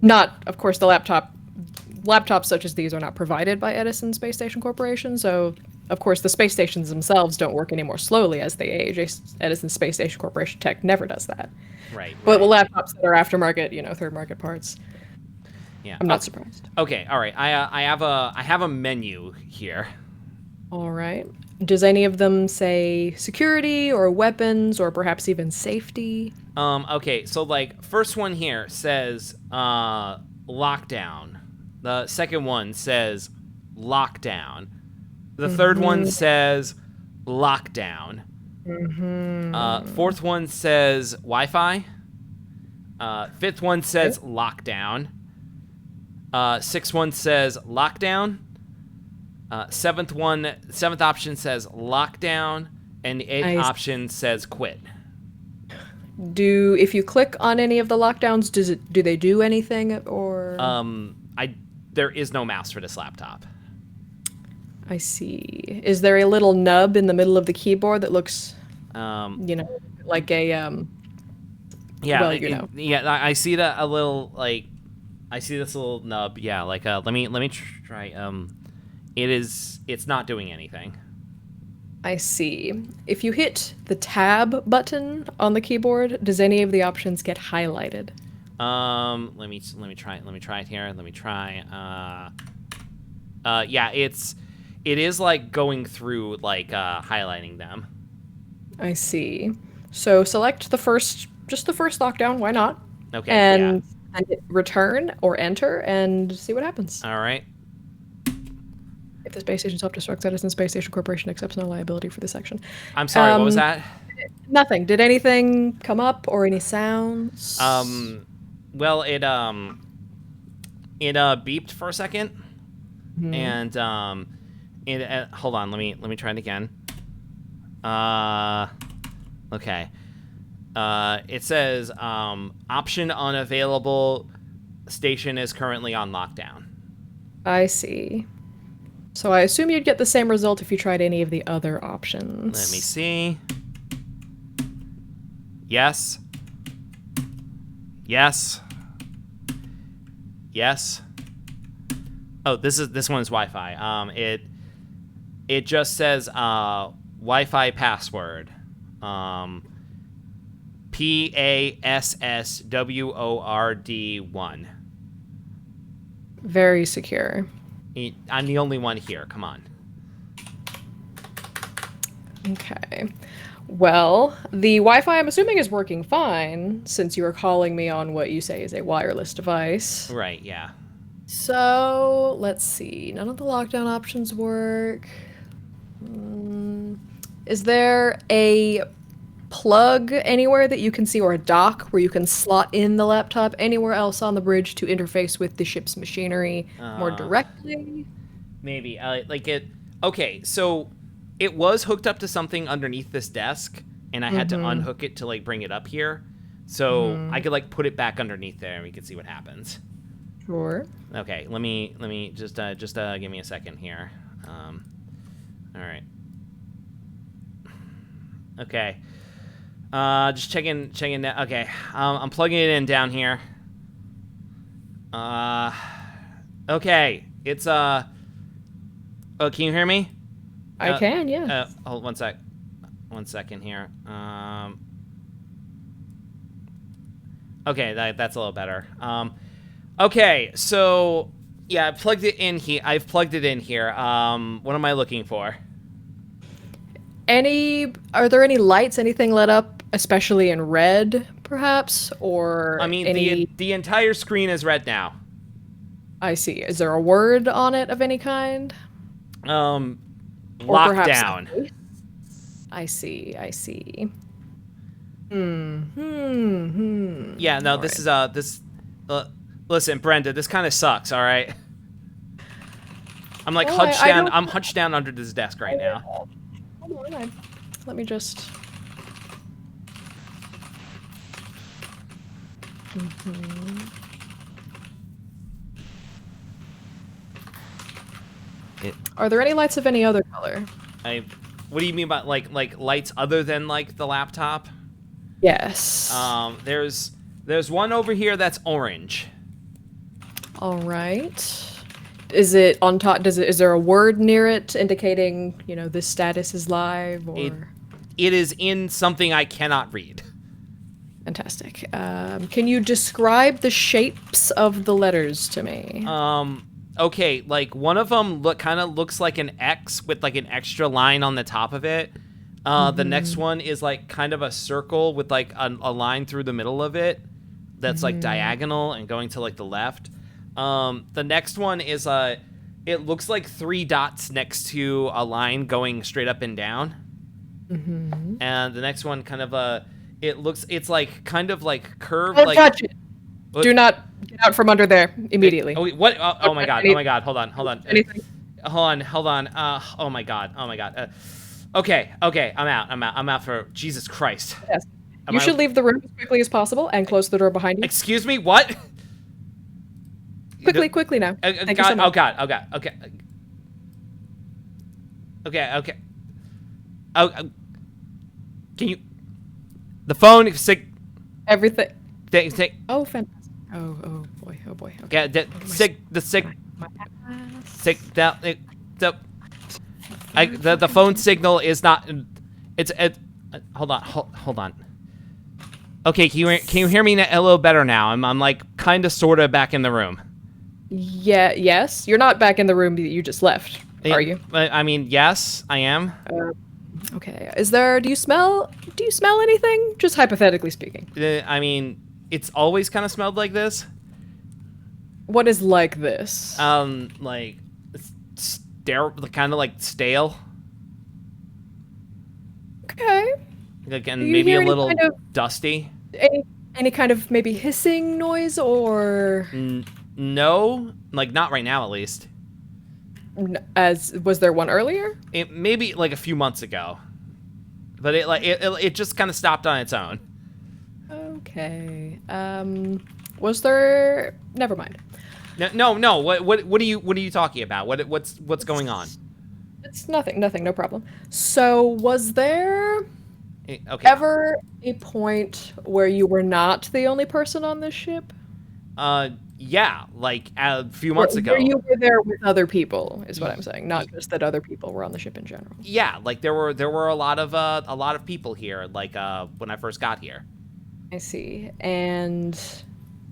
S2: Not, of course, the laptops such as these are not provided by Edison Space Station Corporation, so of course the space stations themselves don't work any more slowly as they age. Edison Space Station Corporation tech never does that.
S1: Right.
S2: But the laptops that are aftermarket, third market parts,
S1: Yeah.
S2: I'm not surprised.
S1: Okay. All right. I have a menu here.
S2: All right. Does any of them say security or weapons or perhaps even safety?
S1: Okay. So like first one here says lockdown. The second one says lockdown. The third one says lockdown. Fourth one says Wi-Fi. Fifth one says lockdown. Sixth one says lockdown. Seventh option says lockdown, and the eighth option says quit.
S2: If you click on any of the lockdowns, do they do anything or?
S1: There is no mouse for this laptop.
S2: I see. Is there a little nub in the middle of the keyboard that looks, like a
S1: Yeah,
S2: well,
S1: yeah. I see that a little like, I see this little nub. Yeah, like let me try. It's not doing anything.
S2: I see. If you hit the tab button on the keyboard, does any of the options get highlighted?
S1: Let me try it here. Let me try. Yeah, it is like going through like highlighting them.
S2: I see. So select just the first lockdown. Why not?
S1: Okay.
S2: And hit return or enter and see what happens.
S1: All right.
S2: If the space station self-destructs, Edison Space Station Corporation accepts no liability for this section.
S1: I'm sorry. What was that?
S2: Nothing. Did anything come up or any sounds?
S1: Well, it beeped for a second, and hold on. Let me try it again. Okay. It says option unavailable. Station is currently on lockdown.
S2: I see. So I assume you'd get the same result if you tried any of the other options.
S1: Let me see. Yes. Yes. Yes. Oh, this one's Wi-Fi. It just says Wi-Fi password. PASSWORD1.
S2: Very secure.
S1: I'm the only one here. Come on.
S2: Okay. Well, the Wi-Fi, I'm assuming, is working fine, since you are calling me on what you say is a wireless device.
S1: Right, yeah.
S2: So, let's see. None of the lockdown options work. Is there a plug anywhere that you can see, or a dock where you can slot in the laptop anywhere else on the bridge to interface with the ship's machinery more directly?
S1: Maybe. Okay, so it was hooked up to something underneath this desk, and I had to unhook it to, like, bring it up here. So I could, like, put it back underneath there, and we could see what happens.
S2: Sure.
S1: Okay, let me just give me a second here. All right. Okay. Just checking that. Okay. I'm plugging it in down here. Okay. It's oh, can you hear me?
S2: I can, yeah.
S1: Hold 1 second here. Okay, that's a little better. Okay, so yeah, I've plugged it in here. What am I looking for?
S2: Are there any lights, anything lit up, especially in red, perhaps? Or
S1: I mean,
S2: any...
S1: the entire screen is red now.
S2: I see. Is there a word on it of any kind? Or perhaps
S1: Lockdown.
S2: I see.
S1: Yeah, no, this is listen, Brenda, this kind of sucks, all right? I'm like
S2: Well,
S1: hunched
S2: I
S1: down.
S2: don't-
S1: I'm hunched down under this desk right now.
S2: Hold on. Let me just... Are there any lights of any other color?
S1: What do you mean by like lights other than like the laptop?
S2: Yes.
S1: There's one over here that's orange.
S2: All right. Is it on top? Is there a word near it indicating, this status is live or?
S1: It is in something I cannot read.
S2: Fantastic. Can you describe the shapes of the letters to me?
S1: Okay, like one of them kind of looks like an X with like an extra line on the top of it. The next one is like kind of a circle with like a line through the middle of it that's like diagonal and going to like the left. The next one is it looks like 3 dots next to a line going straight up and down. And the next one kind of it's like kind of like curved.
S2: Don't
S1: like,
S2: touch it.
S1: what?
S2: Do not get out from under there immediately.
S1: Oh, wait, what? Oh my god! Oh my god! Hold on!
S2: Anything?
S1: Hold on! Oh my god! Oh my god! Okay. I'm out for Jesus Christ.
S2: Yes. You should leave the room as quickly as possible and close the door behind you.
S1: Excuse me. What?
S2: Quickly now. Thank you so much.
S1: Oh god. Okay. Oh, can you? The phone.
S2: Everything.
S1: Take.
S2: Oh, fantastic. Oh boy.
S1: Yeah.
S2: Okay.
S1: The phone signal is not. It's. Hold on. Okay, can you hear me a little better now? I'm like kind of sort of back in the room.
S2: Yeah. Yes. You're not back in the room that you just left, are you?
S1: I mean, yes, I am.
S2: Okay. Do you smell anything? Just hypothetically speaking.
S1: I mean, it's always kind of smelled like this.
S2: What is like this?
S1: Like kind of like stale.
S2: Okay.
S1: Like, and
S2: Do you
S1: maybe
S2: hear
S1: a
S2: any
S1: little
S2: kind of-
S1: dusty.
S2: Any kind of maybe hissing noise or
S1: No, like not right now at least.
S2: was there one earlier?
S1: It maybe like a few months ago, but it just kind of stopped on its own.
S2: Okay. Was there? Never mind.
S1: No. What are you talking about? What's going on?
S2: It's nothing. No problem. So, was there
S1: Okay.
S2: ever a point where you were not the only person on this ship?
S1: Yeah, like a few months ago.
S2: Where you were there with other people is what I'm saying, not just that other people were on the ship in general.
S1: Yeah, like there were a lot of people here, like when I first got here.
S2: I see. And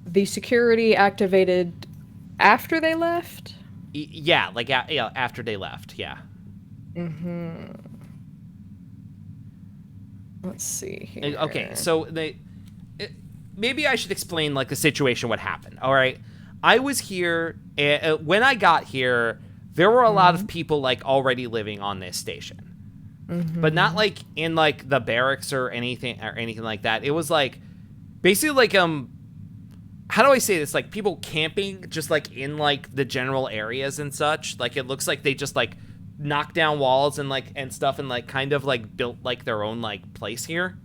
S2: the security activated after they left?
S1: Yeah, like after they left. Yeah.
S2: Let's see here.
S1: Okay, so maybe I should explain like the situation, what happened. All right, I was here when I got here. There were a lot of people like already living on this station, but not like in like the barracks or anything like that. It was like basically like how do I say this? Like people camping just like in like the general areas and such. Like it looks like they just like knocked down walls and stuff and like kind of like built like their own like place here.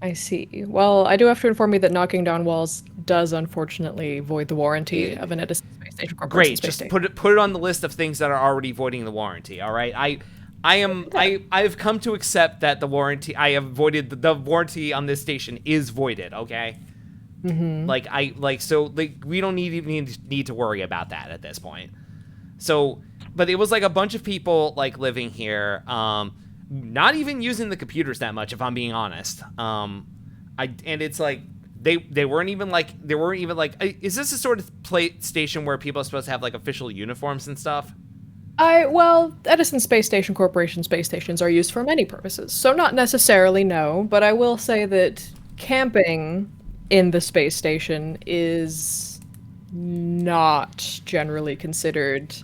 S2: I see. Well, I do have to inform you that knocking down walls does unfortunately void the warranty of an Edison Space Station Corporation
S1: Great,
S2: space
S1: just
S2: station.
S1: put it on the list of things that are already voiding the warranty. All right, I've come to accept that the warranty I have voided the warranty on this station is voided. Okay, we don't need to worry about that at this point. So, but it was like a bunch of people like living here, not even using the computers that much, if I'm being honest. And it's like they weren't even like is this a sort of station where people are supposed to have like official uniforms and stuff?
S2: Well, Edison Space Station Corporation space stations are used for many purposes, so not necessarily no, but I will say that camping in the space station is not generally considered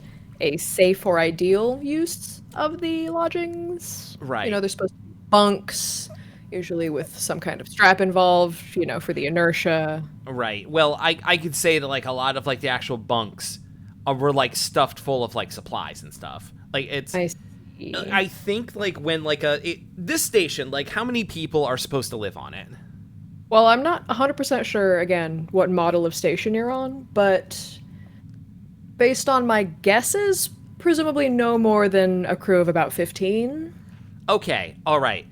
S2: a safe or ideal use of the lodgings.
S1: Right.
S2: You know, there's supposed to be bunks, usually with some kind of strap involved, you know, for the inertia.
S1: Right. Well, I could say that like a lot of like the actual bunks were like stuffed full of like supplies and stuff. Like it's
S2: I see.
S1: I think like when like this station, like how many people are supposed to live on it?
S2: Well, I'm not 100% sure, again, what model of station you're on, but based on my guesses, presumably no more than a crew of about 15.
S1: Okay. All right.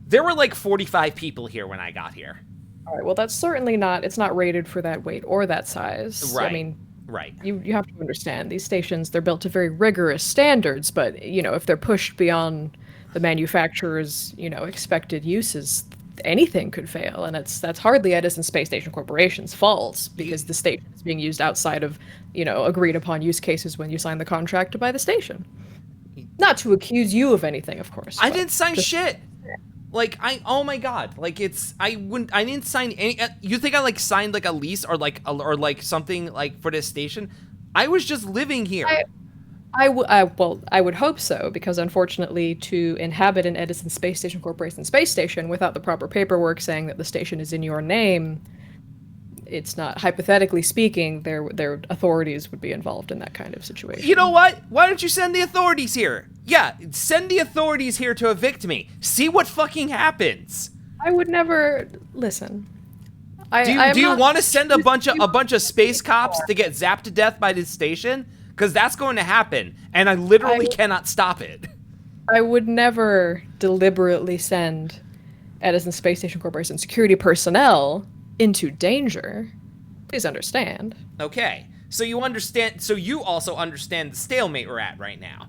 S1: There were like 45 people here when I got here.
S2: All right, well, that's certainly not, it's not rated for that weight or that size.
S1: Right.
S2: I mean,
S1: Right.
S2: you have to understand, these stations, they're built to very rigorous standards, but, you know, if they're pushed beyond the manufacturer's, you know, expected uses, anything could fail, and that's hardly Edison Space Station Corporation's fault, because the station is being used outside of, you know, agreed upon use cases when you sign the contract to buy the station. Not to accuse you of anything, of course.
S1: I
S2: but
S1: didn't sign
S2: just-
S1: shit. Like oh my god, like I didn't sign any. You think I like signed like a lease or like something like for this station? I was just living here.
S2: well, I would hope so, because unfortunately, to inhabit an Edison Space Station Corporation space station without the proper paperwork saying that the station is in your name, it's not, hypothetically speaking, their authorities would be involved in that kind of situation.
S1: You know what? Why don't you send the authorities here? Yeah, send the authorities here to evict me. See what fucking happens.
S2: I would never listen.
S1: Do you want to send a bunch of space cops to get zapped to death by this station? Because that's going to happen, and I literally cannot stop it.
S2: I would never deliberately send Edison Space Station Corporation security personnel into danger. Please understand.
S1: Okay, so you understand. So you also understand the stalemate we're at right now.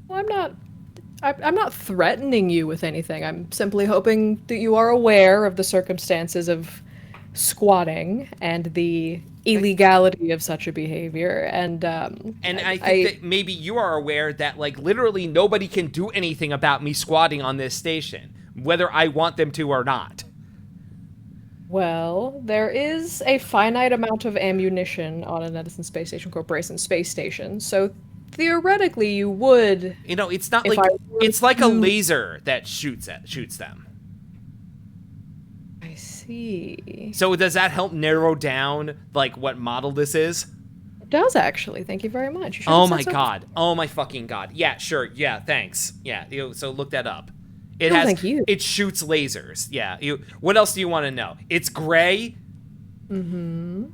S2: Well, I'm not threatening you with anything. I'm simply hoping that you are aware of the circumstances of squatting and the illegality of such a behavior. And
S1: I think that maybe you are aware that like literally nobody can do anything about me squatting on this station, whether I want them to or not.
S2: Well, there is a finite amount of ammunition on an Edison Space Station Corporation space station, so theoretically you would.
S1: You know, it's not
S2: If
S1: like
S2: I were
S1: it's like a
S2: to-
S1: laser that shoots them.
S2: I see.
S1: So does that help narrow down like what model this is?
S2: It does actually. Thank you very much. You should
S1: Oh
S2: have said
S1: my
S2: so.
S1: god. Oh my fucking god. Yeah, sure. Yeah, thanks. Yeah, so look that up. It
S2: No,
S1: has
S2: thank you.
S1: it shoots lasers. Yeah. What else do you want to know? It's gray.
S2: Mm-hmm.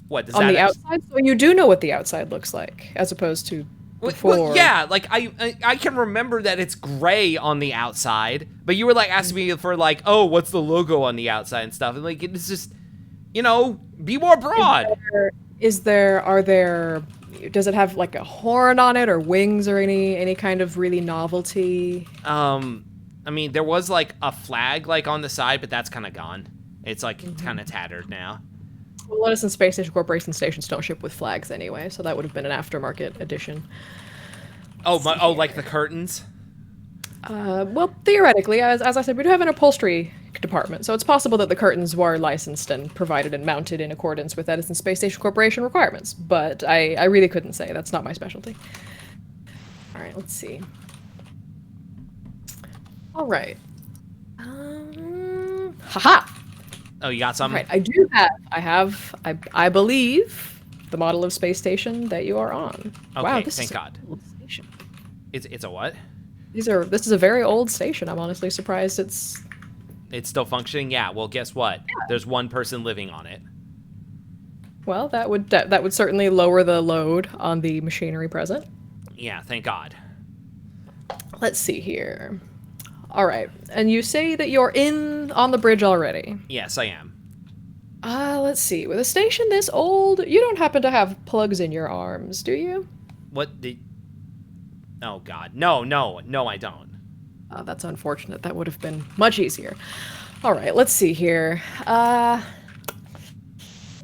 S1: What does
S2: On
S1: that
S2: the
S1: actually-
S2: outside, so you do know what the outside looks like, as opposed to before.
S1: Well, yeah, like I can remember that it's gray on the outside, but you were like asking me for like, oh, what's the logo on the outside and stuff, and like it's just, you know, be more broad.
S2: Does it have like a horn on it or wings or any kind of really novelty?
S1: I mean, there was like a flag like on the side, but that's kind of gone. It's like kind of tattered now.
S2: Well, Edison Space Station Corporation stations don't ship with flags anyway, so that would have been an aftermarket edition.
S1: Oh, like the curtains.
S2: Well, theoretically, as I said, we do have an upholstery department, so it's possible that the curtains were licensed and provided and mounted in accordance with Edison Space Station Corporation requirements, but I really couldn't say. That's not my specialty. All right, let's see. All right. Haha!
S1: Oh, you got something?
S2: Right, I believe, the model of space station that you are on.
S1: Okay,
S2: Wow, this
S1: thank
S2: is
S1: God.
S2: an old station.
S1: It's a what?
S2: This is a very old station. I'm honestly surprised it's.
S1: It's still functioning? Yeah, well, guess what? There's one person living on it.
S2: Well, that would certainly lower the load on the machinery present.
S1: Yeah, thank God.
S2: Let's see here. All right, and you say that you're in on the bridge already.
S1: Yes, I am.
S2: Let's see. With a station this old, you don't happen to have plugs in your arms, do you?
S1: What did... Oh, God. No, I don't.
S2: That's unfortunate. That would have been much easier. All right, let's see here.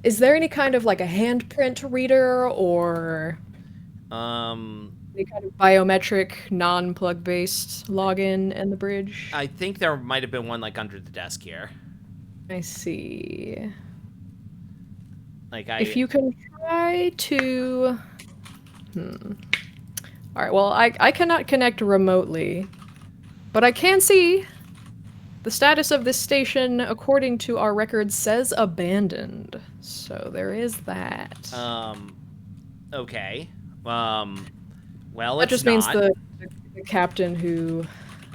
S2: Is there any kind of like a handprint reader or any kind of biometric, non-plug based login in the bridge?
S1: I think there might have been one, like, under the desk here.
S2: I see.
S1: Like,
S2: If you can try to... Alright, well, I cannot connect remotely, but I can see the status of this station, according to our records, says abandoned. So there is that.
S1: Okay. Well,
S2: That
S1: it's
S2: just
S1: not.
S2: means the captain who...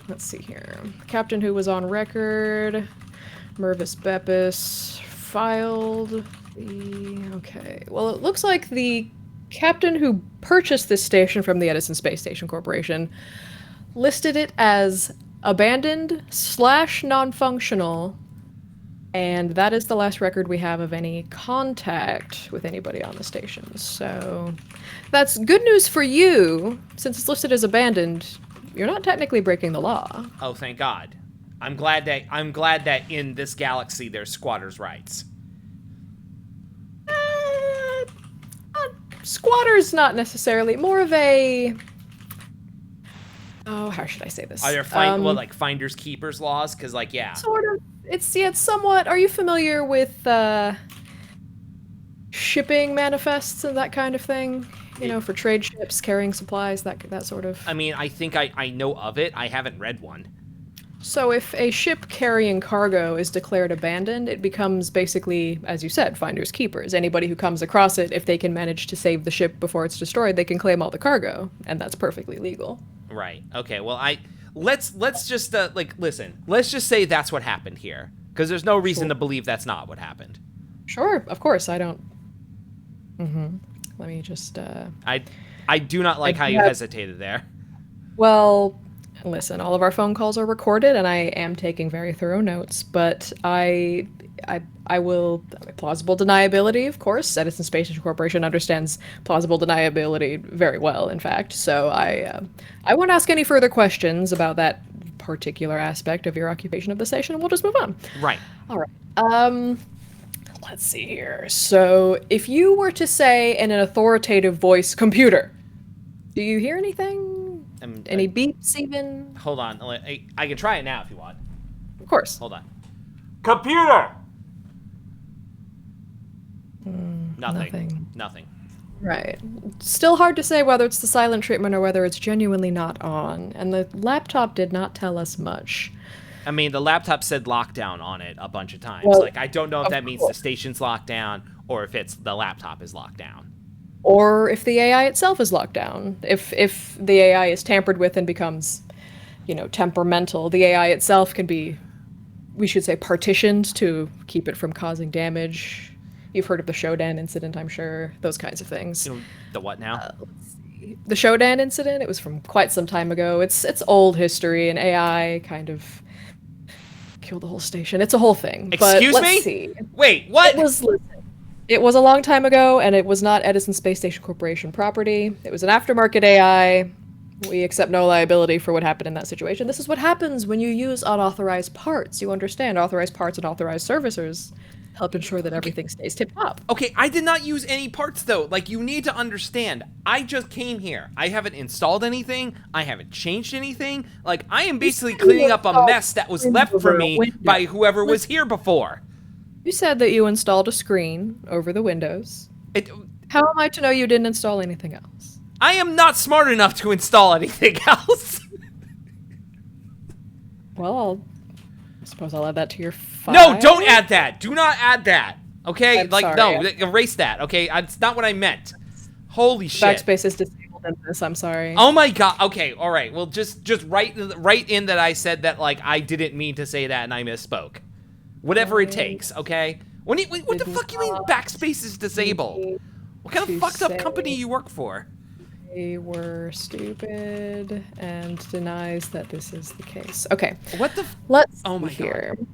S2: Let's see here. The captain who was on record, Mervis Beppis, filed the... Okay. Well, it looks like the captain who purchased this station from the Edison Space Station Corporation listed it as abandoned / non-functional, and that is the last record we have of any contact with anybody on the station. So that's good news for you. Since it's listed as abandoned, you're not technically breaking the law.
S1: Oh, thank God. I'm glad that in this galaxy there's squatters' rights.
S2: Squatters, not necessarily. More of a... Oh, how should I say this?
S1: Are there like finders keepers laws? Because like, yeah.
S2: Sort of. It's somewhat. Are you familiar with shipping manifests and that kind of thing? You know, for trade ships carrying supplies, that sort of.
S1: I mean, I think I know of it. I haven't read one.
S2: So if a ship carrying cargo is declared abandoned, it becomes basically, as you said, finders keepers. Anybody who comes across it, if they can manage to save the ship before it's destroyed, they can claim all the cargo, and that's perfectly legal.
S1: Right. Okay. Well, let's just listen. Let's just say that's what happened here, because there's no reason to believe that's not what happened.
S2: Sure. Of course. I don't. Let me just.
S1: I do not like how you hesitated there.
S2: Well, listen. All of our phone calls are recorded, and I am taking very thorough notes. But I will plausible deniability, of course. Edison Space Station Corporation understands plausible deniability very well, in fact. So I won't ask any further questions about that particular aspect of your occupation of the station, and we'll just move on.
S1: Right.
S2: All right. Let's see here. So, if you were to say in an authoritative voice, computer, do you hear anything? Any beeps even?
S1: Hold on. I can try it now if you want.
S2: Of course.
S1: Hold on. Computer! Nothing.
S2: Right. Still hard to say whether it's the silent treatment or whether it's genuinely not on, and the laptop did not tell us much.
S1: I mean, the laptop said lockdown on it a bunch of times.
S2: Well,
S1: like, I don't know if that means the station's locked down or if it's the laptop is locked down.
S2: Or if the AI itself is locked down. If the AI is tampered with and becomes, temperamental, the AI itself can be, we should say, partitioned to keep it from causing damage. You've heard of the Shodan incident, I'm sure. Those kinds of things.
S1: The what now?
S2: Let's see. The Shodan incident, it was from quite some time ago. It's old history, and AI kind of killed the whole station. It's a whole thing.
S1: Excuse
S2: me?
S1: me?
S2: See.
S1: Wait, what?
S2: It was a long time ago, and it was not Edison Space Station Corporation property. It was an aftermarket AI. We accept no liability for what happened in that situation. This is what happens when you use unauthorized parts. You understand, authorized parts and authorized servicers help ensure that everything stays tip-top.
S1: Okay, I did not use any parts, though. Like, you need to understand, I just came here. I haven't installed anything. I haven't changed anything. Like, I am basically cleaning up a mess that was left for me by whoever was here before.
S2: You said that you installed a screen over the windows. How am I to know you didn't install anything else?
S1: I am not smart enough to install anything else.
S2: Well, I suppose I'll add that to your file.
S1: No, don't add that. Do not add that. Okay?
S2: I'm sorry.
S1: Erase that. Okay? It's not what I meant. Holy shit.
S2: Backspace is disabled in this. I'm sorry.
S1: Oh my god. Okay, all right. Well, just write in that I said that, like, I didn't mean to say that and I misspoke. Whatever it takes, okay? What the fuck you mean backspace is disabled? What kind of fucked up company you work for?
S2: They were stupid and denies that this is the case. Okay.
S1: What the?
S2: Let's
S1: Oh my
S2: see here.
S1: God.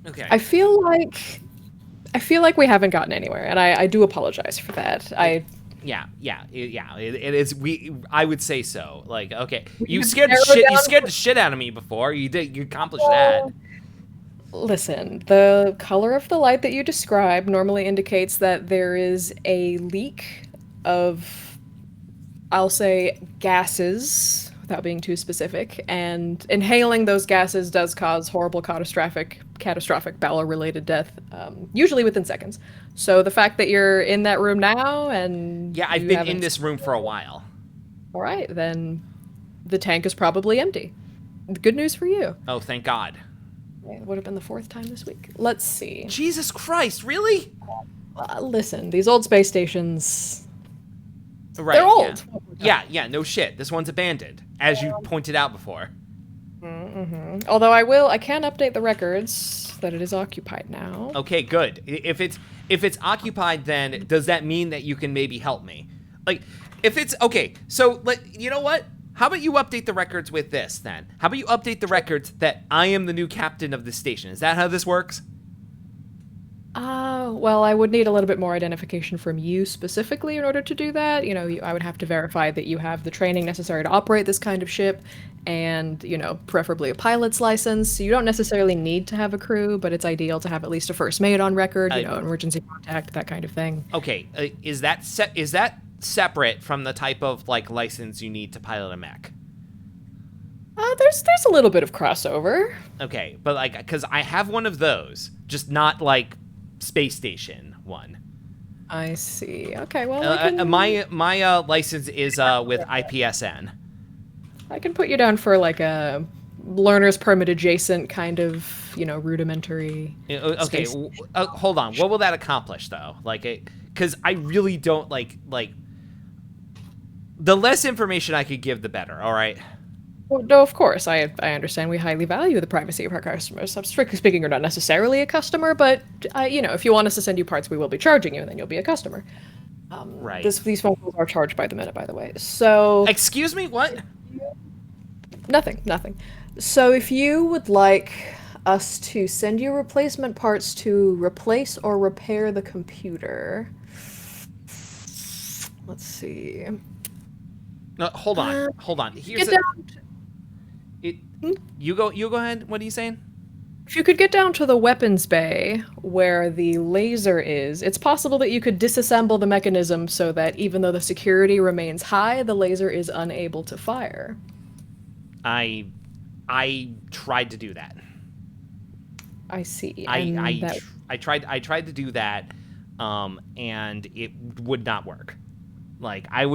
S1: Okay.
S2: I feel like we haven't gotten anywhere, and I do apologize for that.
S1: Yeah. It is. I would say so. Like, okay, you
S2: have
S1: scared the
S2: narrowed
S1: shit. You
S2: down
S1: scared the shit out of me before. You did. You accomplished that.
S2: Listen, the color of the light that you describe normally indicates that there is a leak of, I'll say, gases, without being too specific, and inhaling those gases does cause horrible catastrophic bowel-related death, usually within seconds. So the fact that you're in that room now and
S1: Yeah, I've
S2: you
S1: been
S2: haven't-
S1: in this room for a while.
S2: All right, then the tank is probably empty. Good news for you.
S1: Oh, thank God.
S2: It would have been the 4th time this week. Let's see.
S1: Jesus Christ, really?
S2: Listen, these old space stations,
S1: Right.
S2: they're old.
S1: Yeah, no shit. This one's abandoned, as you pointed out before.
S2: Although I can update the records that it is occupied now.
S1: Okay, good. If it's occupied, then does that mean that you can maybe help me? Like, if it's okay, so you know what? How about you update the records with this then? How about you update the records that I am the new captain of this station? Is that how this works?
S2: Well, I would need a little bit more identification from you specifically in order to do that. You know, I would have to verify that you have the training necessary to operate this kind of ship and, you know, preferably a pilot's license. You don't necessarily need to have a crew, but it's ideal to have at least a first mate on record, you know, emergency contact, that kind of thing.
S1: Okay, is that separate from the type of like license you need to pilot a mech?
S2: There's a little bit of crossover.
S1: Okay, but like, because I have one of those, just not like space station one.
S2: I see. Okay, well,
S1: My license is with IPSN.
S2: I can put you down for like a learner's permit adjacent kind of, you know, rudimentary.
S1: Okay,
S2: space.
S1: Hold on. What will that accomplish though? Like, because I really don't like. The less information I could give, the better. All right.
S2: Well, no, of course. I understand we highly value the privacy of our customers. Strictly speaking, you're not necessarily a customer, but, you know, if you want us to send you parts, we will be charging you, and then you'll be a customer.
S1: Right.
S2: These phone calls are charged by the minute, by the way. So...
S1: Excuse me? What?
S2: Nothing. So if you would like us to send you replacement parts to replace or repair the computer... Let's see...
S1: No, hold on. Here's
S2: Get down
S1: You go ahead. What are you saying?
S2: If you could get down to the weapons bay where the laser is, it's possible that you could disassemble the mechanism so that even though the security remains high, the laser is unable to fire.
S1: I tried to do that.
S2: I see.
S1: I tried to do that, and it would not work. Like I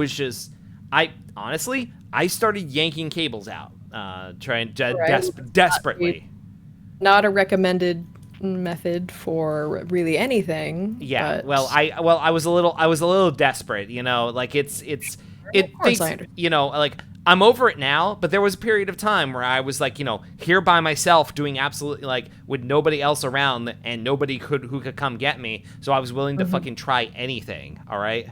S1: started yanking cables out, trying desperately.
S2: Not a recommended method for really anything.
S1: Yeah.
S2: But...
S1: Well, I was a little desperate, you know, like it thinks, you know, like I'm over it now, but there was a period of time where I was like, you know, here by myself doing absolutely like with nobody else around and nobody who could come get me. So I was willing to fucking try anything. All right.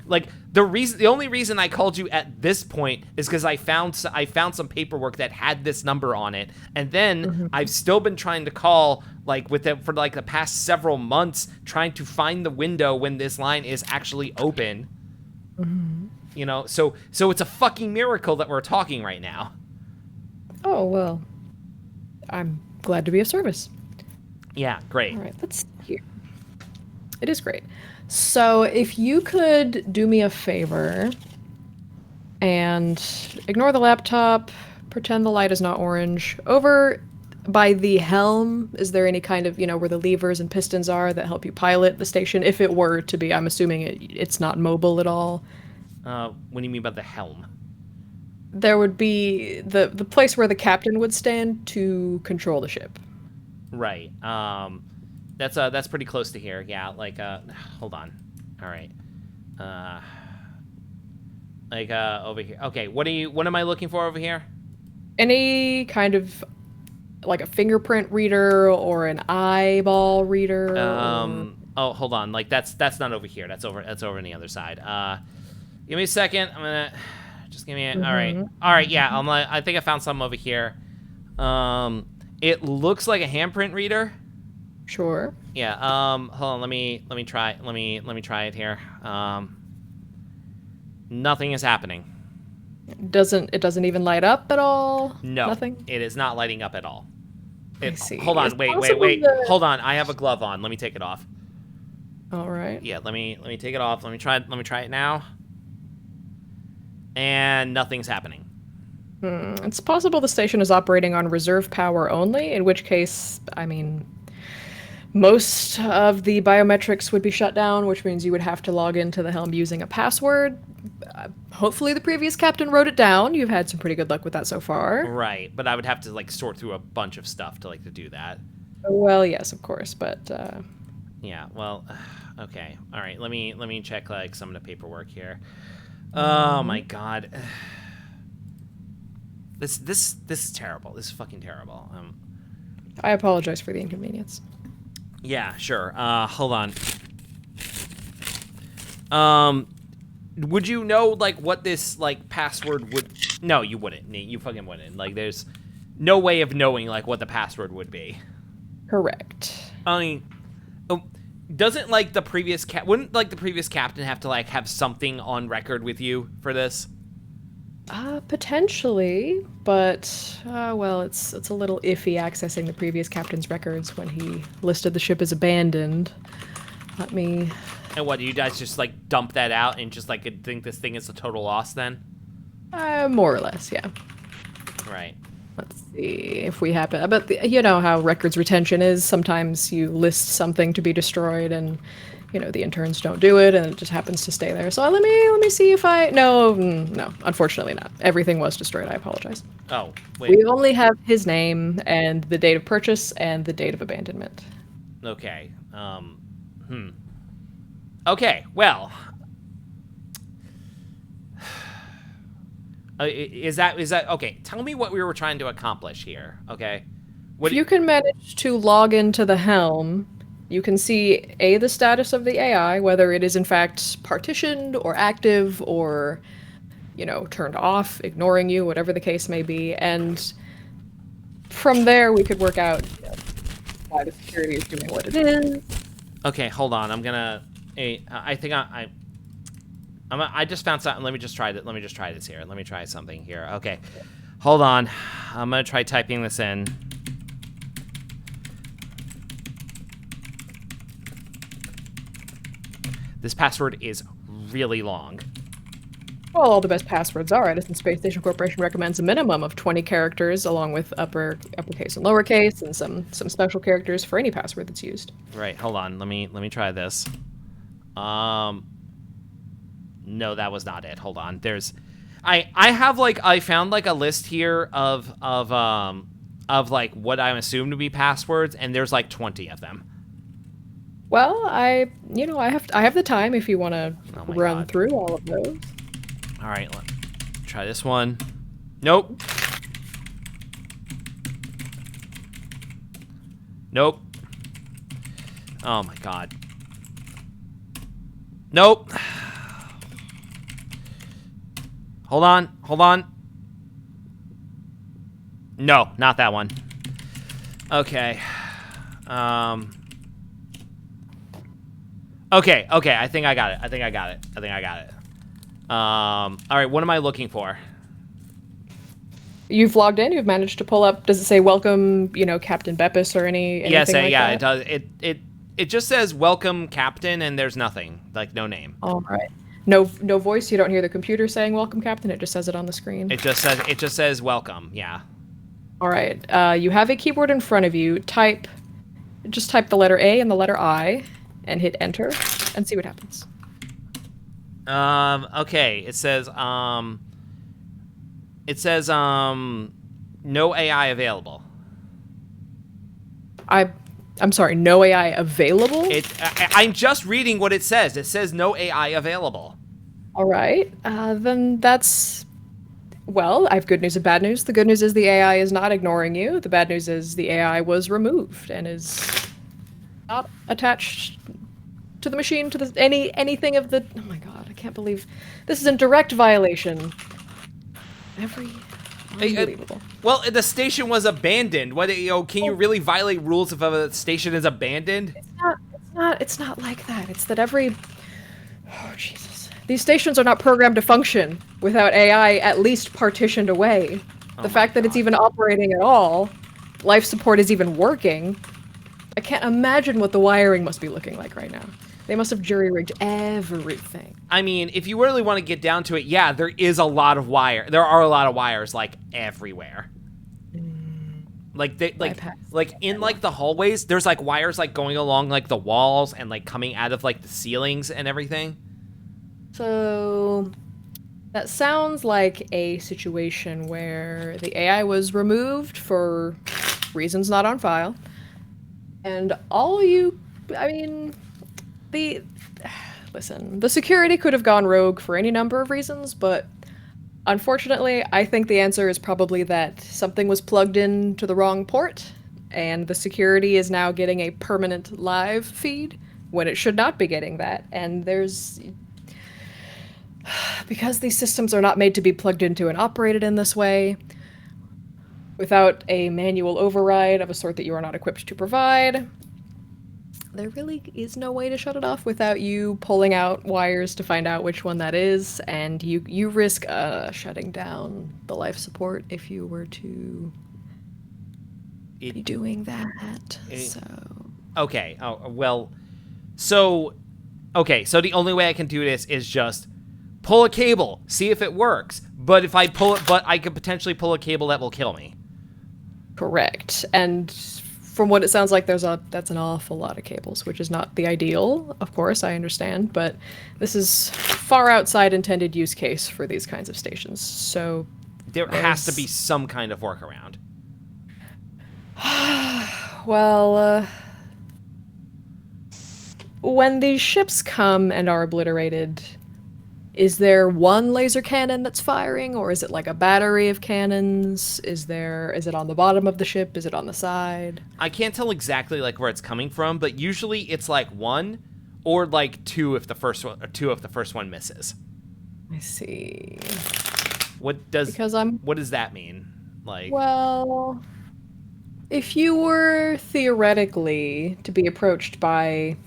S1: Like the only reason I called you at this point is because I found some paperwork that had this number on it, and then I've still been trying to call like with it for like the past several months, trying to find the window when this line is actually open. You know, so it's a fucking miracle that we're talking right now.
S2: Oh well, I'm glad to be of service.
S1: Yeah, great.
S2: All right, let's see here. It is great. So if you could do me a favor and ignore the laptop, pretend the light is not orange. Over by the helm, is there any kind of, you know, where the levers and pistons are that help you pilot the station? If it were to be, I'm assuming it's not mobile at all.
S1: What do you mean by the helm?
S2: There would be the place where the captain would stand to control the ship.
S1: Right. That's pretty close to here. Yeah, like hold on. All right. Over here. Okay, what am I looking for over here?
S2: Any kind of like a fingerprint reader or an eyeball reader? Or...
S1: Oh, hold on. Like that's not over here. That's over on the other side. Give me a second. I'm gonna just give me a, all right. Yeah, I think I found something over here. It looks like a handprint reader.
S2: Sure.
S1: Yeah. Hold on. Let me try it here. Nothing is happening.
S2: It doesn't even light up at all?
S1: No.
S2: Nothing?
S1: It is not lighting up at all.
S2: I see.
S1: Hold on. Wait. Hold on. I have a glove on. Let me take it off.
S2: All right.
S1: Yeah. Let me take it off. Let me try it now. And nothing's happening.
S2: It's possible the station is operating on reserve power only, in which case, I mean, most of the biometrics would be shut down, which means you would have to log into the helm using a password. Hopefully the previous captain wrote it down. You've had some pretty good luck with that so far.
S1: Right, but I would have to like sort through a bunch of stuff to do that.
S2: Well, yes, of course, but
S1: yeah, well, okay. All right, let me check like some of the paperwork here. Oh my god. This is terrible. This is fucking terrible.
S2: I apologize for the inconvenience.
S1: Yeah, sure. Hold on. Would you know like what this like password would? No, you wouldn't. Nate, you fucking wouldn't. Like, there's no way of knowing like what the password would be.
S2: Correct.
S1: I mean, doesn't like the previous wouldn't like the previous captain have to like have something on record with you for this?
S2: Potentially, but well, it's a little iffy accessing the previous captain's records when he listed the ship as abandoned. Let me.
S1: And what, do you guys just like dump that out and just like think this thing is a total loss then?
S2: More or less, yeah.
S1: Right.
S2: Let's see if we happen. But you know how records retention is. Sometimes you list something to be destroyed, and you know the interns don't do it, and it just happens to stay there. So let me see if I. No, unfortunately not. Everything was destroyed. I apologize.
S1: Oh, wait.
S2: We only have his name and the date of purchase and the date of abandonment.
S1: Okay. Okay. Well. Is that okay? Tell me what we were trying to accomplish here. Okay.
S2: If you can manage to log into the helm, you can see the status of the AI, whether it is in fact partitioned or active or, you know, turned off, ignoring you, whatever the case may be, and from there we could work out why the security is doing what it is.
S1: Okay, hold on. I'm gonna. I think I just found something. Let me just try that. Let me just try this here. Let me try something here. Okay, hold on. I'm gonna try typing this in. This password is really long.
S2: Well, all the best passwords are. Edison Space Station Corporation recommends a minimum of 20 characters, along with uppercase and lowercase, and some special characters for any password that's used.
S1: Right. Hold on. Let me try this. No, that was not it. Hold on. I have like I found like a list here of like what I assume to be passwords, and there's like 20 of them.
S2: Well, I have the time if you want to run
S1: God.
S2: through all of those.
S1: All right, let's try this one. Nope. Nope. Oh my God. Nope. Hold on. No, not that one. Okay. Okay, I think I got it. All right, what am I looking for?
S2: You've logged in. You've managed to pull up. Does it say welcome? You know, Captain Beppis or anything
S1: Yes,
S2: like
S1: yeah,
S2: that?
S1: it does. It just says welcome, Captain, and there's nothing, like no name.
S2: All right. No voice. You don't hear the computer saying welcome, Captain. It just says it on the screen.
S1: It just says welcome. Yeah.
S2: All right. You have a keyboard in front of you. Just type the letter A and the letter I, and hit enter, and see what happens.
S1: Okay. It says no AI available.
S2: I'm sorry, no AI available?
S1: I'm just reading what it says. It says no AI available.
S2: All right. Then that's Well, I have good news and bad news. The good news is the AI is not ignoring you. The bad news is the AI was removed and is not attached to the machine, to the anything of the. Oh my god, I can't believe this is in direct violation. Unbelievable.
S1: Well, the station was abandoned. What, can you really violate rules if a station is abandoned?
S2: It's not like that. It's that oh Jesus. These stations are not programmed to function without AI at least partitioned away. The fact that it's even operating at all, life support is even working. I can't imagine what the wiring must be looking like right now. They must have jury-rigged everything.
S1: I mean, if you really want to get down to it, yeah, there is a lot of wire. There are a lot of wires, like, everywhere. Like, in, like, the hallways, there's, like, wires, like, going along, like, the walls and, like, coming out of, like, the ceilings and everything.
S2: So, that sounds like a situation where the AI was removed for reasons not on file. And listen, the security could have gone rogue for any number of reasons, but unfortunately, I think the answer is probably that something was plugged into the wrong port, and the security is now getting a permanent live feed when it should not be getting that. And because these systems are not made to be plugged into and operated in this way, without a manual override of a sort that you are not equipped to provide, there really is no way to shut it off without you pulling out wires to find out which one that is, and you risk shutting down the life support if you were to be doing that.
S1: Okay. Oh, well, so the only way I can do this is just pull a cable, see if it works. But if I pull it, I could potentially pull a cable that will kill me.
S2: Correct. And from what it sounds like, that's an awful lot of cables, which is not the ideal, of course, I understand, but this is far outside intended use case for these kinds of stations, so...
S1: There has to be some kind of workaround.
S2: Well, when these ships come and are obliterated, is there one laser cannon that's firing, or is it like a battery of cannons? Is it on the bottom of the ship? Is it on the side?
S1: I can't tell exactly like where it's coming from, but usually it's like one or like two if the first one misses.
S2: I see.
S1: What does that mean? Like,
S2: well, if you were theoretically to be approached by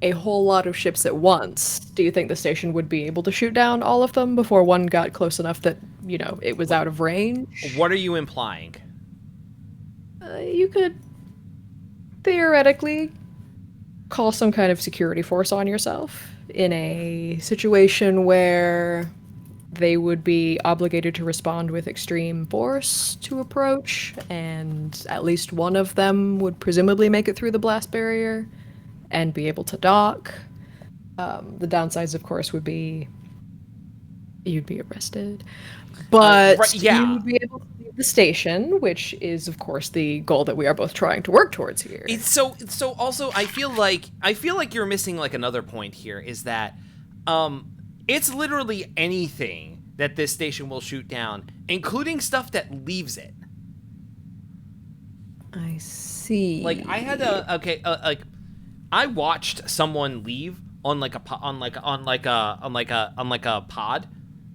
S2: a whole lot of ships at once, do you think the station would be able to shoot down all of them before one got close enough that, it was out of range?
S1: What are you implying?
S2: You could theoretically call some kind of security force on yourself in a situation where they would be obligated to respond with extreme force to approach, and at least one of them would presumably make it through the blast barrier and be able to dock. The downsides, of course, would be you'd be arrested, but you'd be able to leave the station, which is, of course, the goal that we are both trying to work towards here.
S1: So also, I feel like you're missing like another point here, is that it's literally anything that this station will shoot down, including stuff that leaves it.
S2: I see.
S1: Like I had I watched someone leave on a pod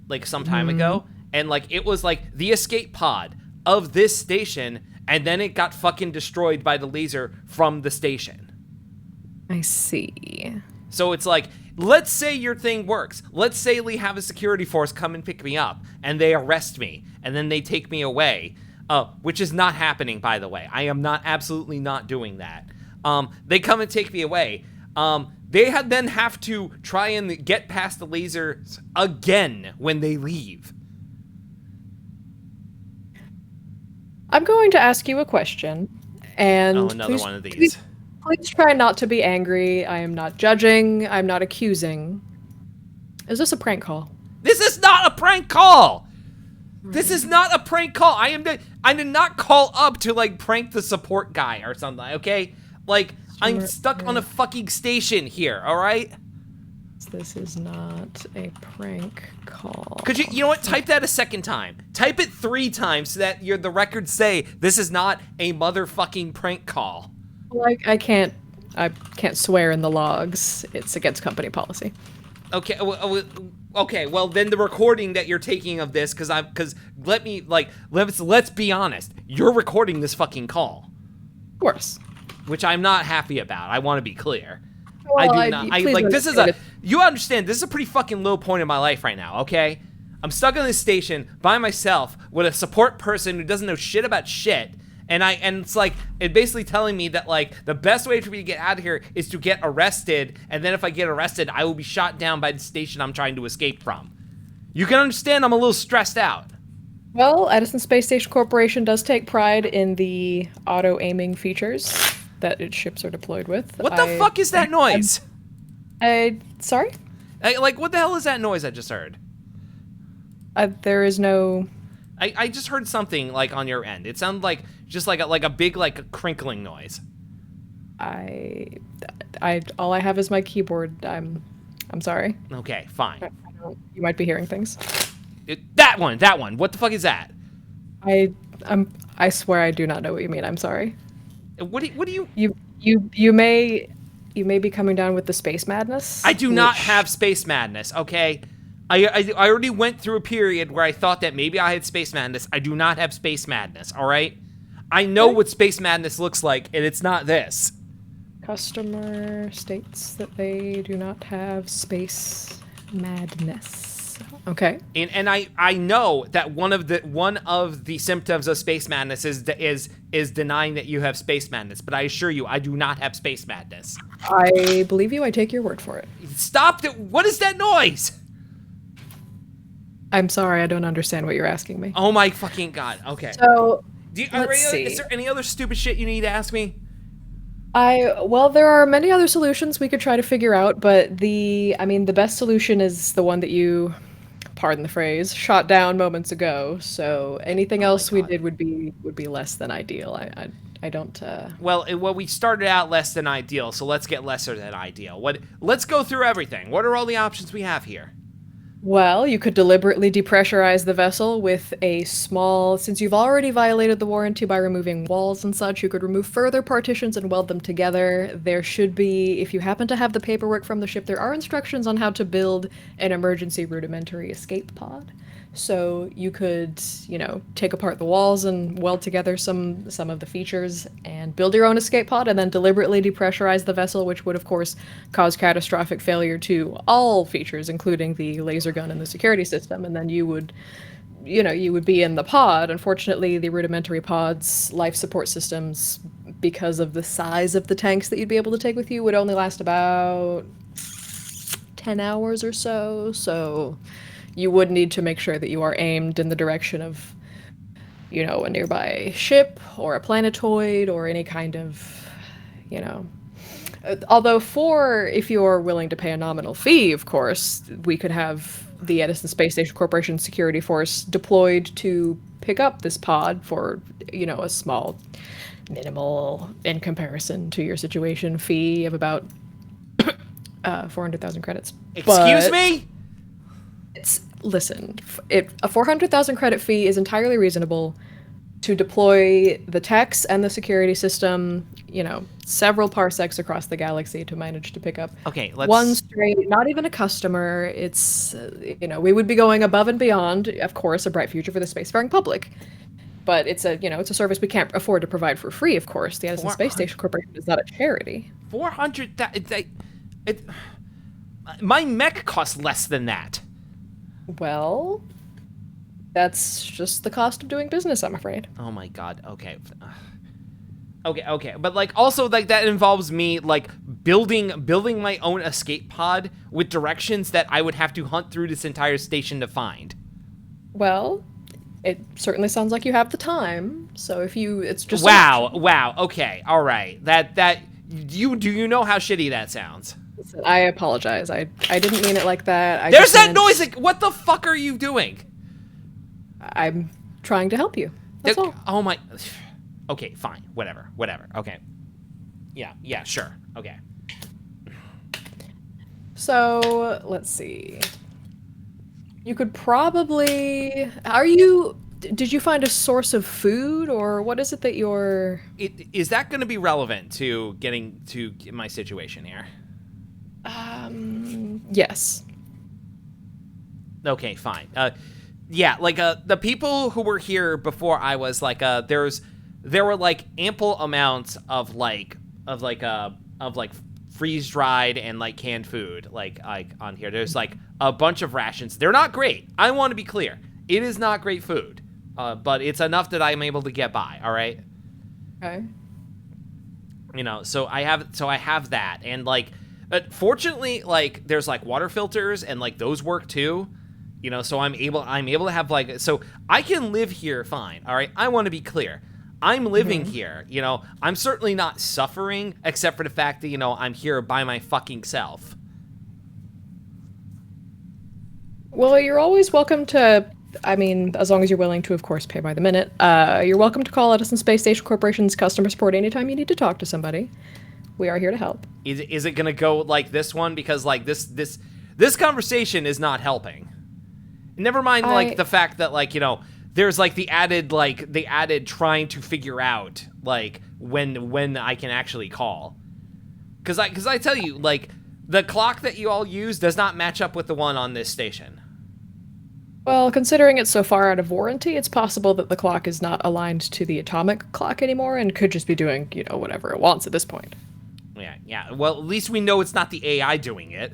S1: like some time ago, and like it was like the escape pod of this station, and then it got fucking destroyed by the laser from the station.
S2: I see.
S1: So it's like, let's say your thing works. Let's say we have a security force come and pick me up, and they arrest me, and then they take me away, which is not happening, by the way. I am absolutely not doing that. They come and take me away. They then have to try and get past the lasers again when they leave.
S2: I'm going to ask you a question, and
S1: another one of these.
S2: Please try not to be angry. I am not judging. I'm not accusing. Is this a prank call?
S1: This is not a prank call! This is not a prank call! I did not call up to, like, prank the support guy or something, okay? Like, I'm stuck on a fucking station here, alright?
S2: This is not a prank call.
S1: Could you know what? Type that a second time. Type it 3 times so that the records say this is not a motherfucking prank call.
S2: Well, I can't swear in the logs. It's against company policy.
S1: Okay, okay. Well, then the recording that you're taking of this, because let's be honest. You're recording this fucking call.
S2: Of course.
S1: Which I'm not happy about. I want to be clear.
S2: Well,
S1: I do not. This is a. You understand? This is a pretty fucking low point in my life right now. Okay, I'm stuck on this station by myself with a support person who doesn't know shit about shit, and it's like it basically telling me that like the best way for me to get out of here is to get arrested, and then if I get arrested, I will be shot down by the station I'm trying to escape from. You can understand I'm a little stressed out.
S2: Well, Edison Space Station Corporation does take pride in the auto-aiming features that its ships are deployed with.
S1: What the fuck is that noise?
S2: Sorry?
S1: Like, what the hell is that noise I just heard?
S2: There is no...
S1: I just heard something, like, on your end. It sounded like, just like a big, like, crinkling noise.
S2: All I have is my keyboard. I'm sorry.
S1: Okay, fine.
S2: You might be hearing things.
S1: That one. What the fuck is that?
S2: I swear I do not know what you mean. I'm sorry.
S1: What do you...
S2: You may be coming down with the space madness.
S1: I do not have space madness, okay? I already went through a period where I thought that maybe I had space madness. I do not have space madness, all right? I know what space madness looks like, and it's not this.
S2: Customer states that they do not have space madness. Okay.
S1: And I know that one of the symptoms of space madness is denying that you have space madness, but I assure you I do not have space madness.
S2: I believe you. I take your word for it.
S1: Stop it. What is that noise?
S2: I'm sorry, I don't understand what you're asking me.
S1: Oh my fucking god. Okay.
S2: So,
S1: let's see. Is there any other stupid shit you need to ask me?
S2: Well, there are many other solutions we could try to figure out, but the best solution is the one that you, pardon the phrase, shot down moments ago. So anything else we did would be less than ideal. I don't.
S1: Well, we started out less than ideal, so let's get lesser than ideal. Let's go through everything. What are all the options we have here?
S2: Well, you could deliberately depressurize the vessel with a small... Since you've already violated the warranty by removing walls and such, you could remove further partitions and weld them together. There should be, if you happen to have the paperwork from the ship, there are instructions on how to build an emergency rudimentary escape pod. So you could, take apart the walls and weld together some of the features and build your own escape pod and then deliberately depressurize the vessel, which would, of course, cause catastrophic failure to all features, including the laser gun and the security system. And then you would be in the pod. Unfortunately, the rudimentary pod's life support systems, because of the size of the tanks that you'd be able to take with you, would only last about 10 hours or so. So... you would need to make sure that you are aimed in the direction of, a nearby ship or a planetoid or any kind of, Although if you're willing to pay a nominal fee, of course, we could have the Edison Space Station Corporation security force deployed to pick up this pod for, a small, minimal, in comparison to your situation, fee of about 400,000 credits.
S1: Excuse me?
S2: Listen, a 400,000 credit fee is entirely reasonable to deploy the techs and the security system, several parsecs across the galaxy to manage to pick up one straight, not even a customer. It's, we would be going above and beyond, of course, a bright future for the spacefaring public. But it's a service we can't afford to provide for free, of course. The Edison Space Station Corporation is not a charity.
S1: 400,000... my mech costs less than that.
S2: Well, that's just the cost of doing business, I'm afraid.
S1: Oh my god, okay. Okay, but also that involves me building my own escape pod with directions that I would have to hunt through this entire station to find.
S2: Well, it certainly sounds like you have the time. So it's just
S1: Wow, okay, all right. Do you know how shitty that sounds?
S2: I apologize. I didn't mean it like that.
S1: There's that noise! What the fuck are you doing?
S2: I'm trying to help you. That's all.
S1: Oh my... Okay, fine. Whatever. Okay. Yeah, sure. Okay.
S2: So, let's see. You could probably. Are you. Did you find a source of food, or what is it that you're.
S1: Is that going to be relevant to getting to my situation here?
S2: Yes.
S1: Okay, fine. Yeah, like the people who were here before I was like there were like ample amounts of freeze dried and like canned food like on here. There's like a bunch of rations. They're not great. I want to be clear. It is not great food. But it's enough that I'm able to get by, all right?
S2: Okay.
S1: You know, so I have that, and like fortunately like there's like water filters and like those work too. You know, so I'm able to have like, so I can live here fine, all right? I want to be clear. I'm living here, you know. I'm certainly not suffering except for the fact that, you know, I'm here by my fucking self.
S2: Well, you're always welcome to, I mean, as long as you're willing to, of course, pay by the minute, you're welcome to call Edison Space Station Corporation's customer support anytime you need to talk to somebody. We are here to help.
S1: Is it going to go like this one? Because, like, this conversation is not helping. Never mind, like, the fact that, like, you know, there's, like, the added trying to figure out, like, when I can actually call. Because I tell you, like, the clock that you all use does not match up with the one on this station.
S2: Well, considering it's so far out of warranty, it's possible that the clock is not aligned to the atomic clock anymore and could just be doing, you know, whatever it wants at this point.
S1: Yeah. Well, at least we know it's not the AI doing it.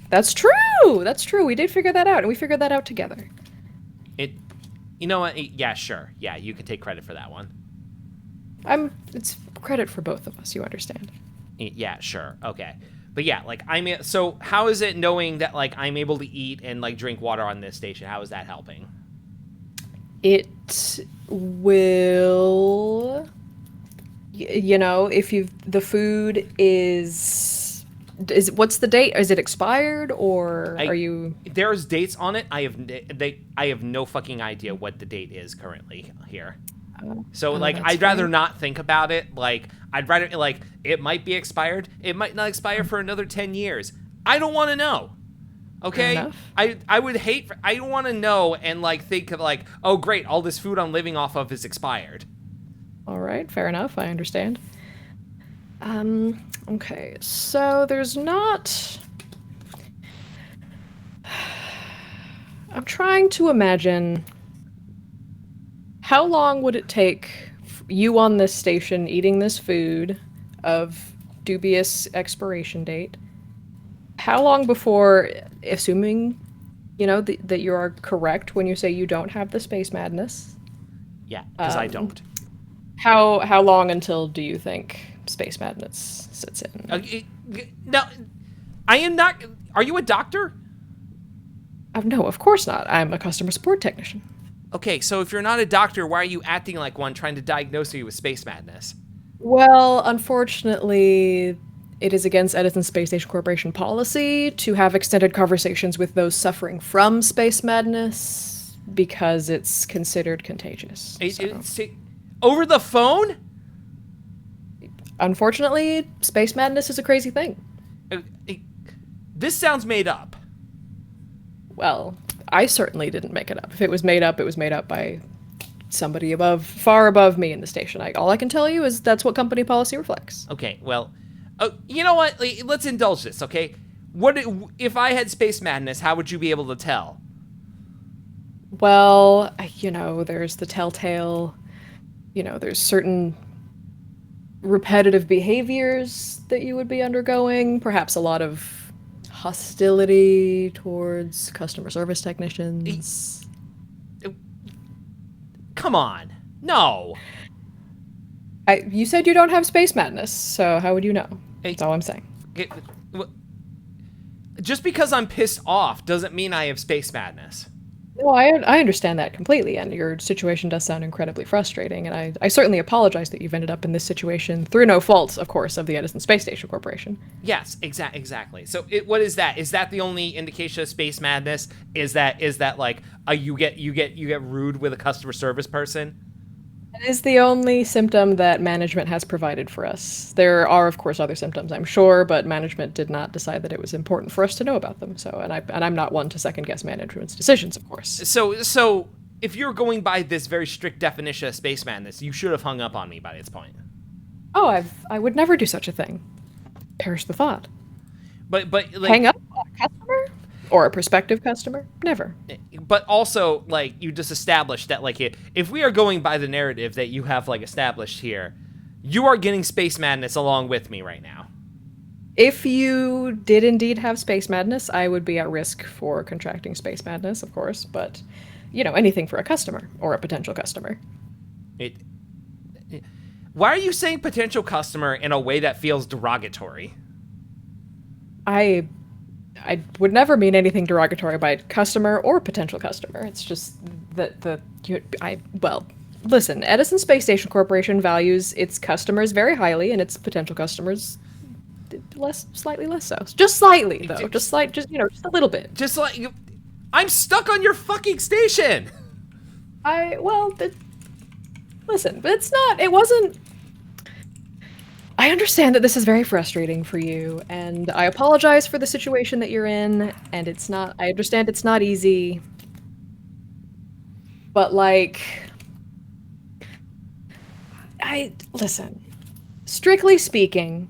S2: That's true! That's true. We did figure that out, and we figured that out together.
S1: You know what? Yeah, sure. Yeah, you can take credit for that one.
S2: It's credit for both of us, you understand.
S1: Yeah, sure. Okay. But yeah, like, so how is it knowing that, like, I'm able to eat and, like, drink water on this station? How is that helping?
S2: It will, you know, if the food is what's the date? Is it expired, or are you?
S1: There's dates on it. I have no fucking idea what the date is currently here. So, like, I'd rather not think about it. Like, I'd rather, like, it might be expired. It might not expire for another 10 years. I don't want to know. Okay? I would hate, I don't want to know and, like, think of, like, oh, great, all this food I'm living off of is expired.
S2: All right, fair enough. I understand. Okay, so there's not... I'm trying to imagine... How long would it take you on this station eating this food of dubious expiration date? How long before, assuming, you know, that you are correct when you say you don't have the space madness?
S1: Yeah, because I don't.
S2: How long until do you think space madness sits in?
S1: No, I am not. Are you a doctor?
S2: No, of course not. I'm a customer support technician.
S1: Okay, so if you're not a doctor, why are you acting like one trying to diagnose you with space madness?
S2: Well, unfortunately, it is against Edison Space Station Corporation policy to have extended conversations with those suffering from space madness because it's considered contagious.
S1: Over the phone?
S2: Unfortunately, space madness is a crazy thing.
S1: This sounds made up.
S2: Well, I certainly didn't make it up. If it was made up, it was made up by somebody far above me in the station. All I can tell you is that's what company policy reflects.
S1: Okay, well, you know what? Let's indulge this, okay? If I had space madness, how would you be able to tell?
S2: Well, you know, there's the telltale, you know, there's certain repetitive behaviors that you would be undergoing, perhaps a lot of hostility towards customer service technicians.
S1: Come on. No.
S2: You said you don't have space madness, so how would you know? That's all I'm saying.
S1: Just because I'm pissed off doesn't mean I have space madness.
S2: No, I understand that completely, and your situation does sound incredibly frustrating, and I certainly apologize that you've ended up in this situation through no fault, of course, of the Edison Space Station Corporation.
S1: Yes, exactly. So what is that? Is that the only indication of space madness? Is that like you get rude with a customer service person?
S2: It is the only symptom that management has provided for us. There are, of course, other symptoms, I'm sure, but management did not decide that it was important for us to know about them. So, and I'm not one to second guess management's decisions, of course.
S1: So if you're going by this very strict definition of space madness, you should have hung up on me by this point.
S2: Oh, I would never do such a thing. Perish the thought.
S1: But like,
S2: Hang up on a customer or a prospective customer? Never.
S1: but also like you just established that like if we are going by the narrative that you have like established here, you are getting space madness along with me right now.
S2: If you did indeed have space madness, I would be at risk for contracting space madness, of course, but anything for a customer or a potential customer.
S1: Why are you saying potential customer in a way that feels derogatory?
S2: I would never mean anything derogatory by customer or potential customer. It's just that listen, Edison Space Station Corporation values its customers very highly and its potential customers slightly less so. Just slightly though. Just a little bit.
S1: Just like I'm stuck on your fucking station.
S2: Listen, but it wasn't. I understand that this is very frustrating for you, and I apologize for the situation that you're in, and I understand it's not easy, but listen, strictly speaking,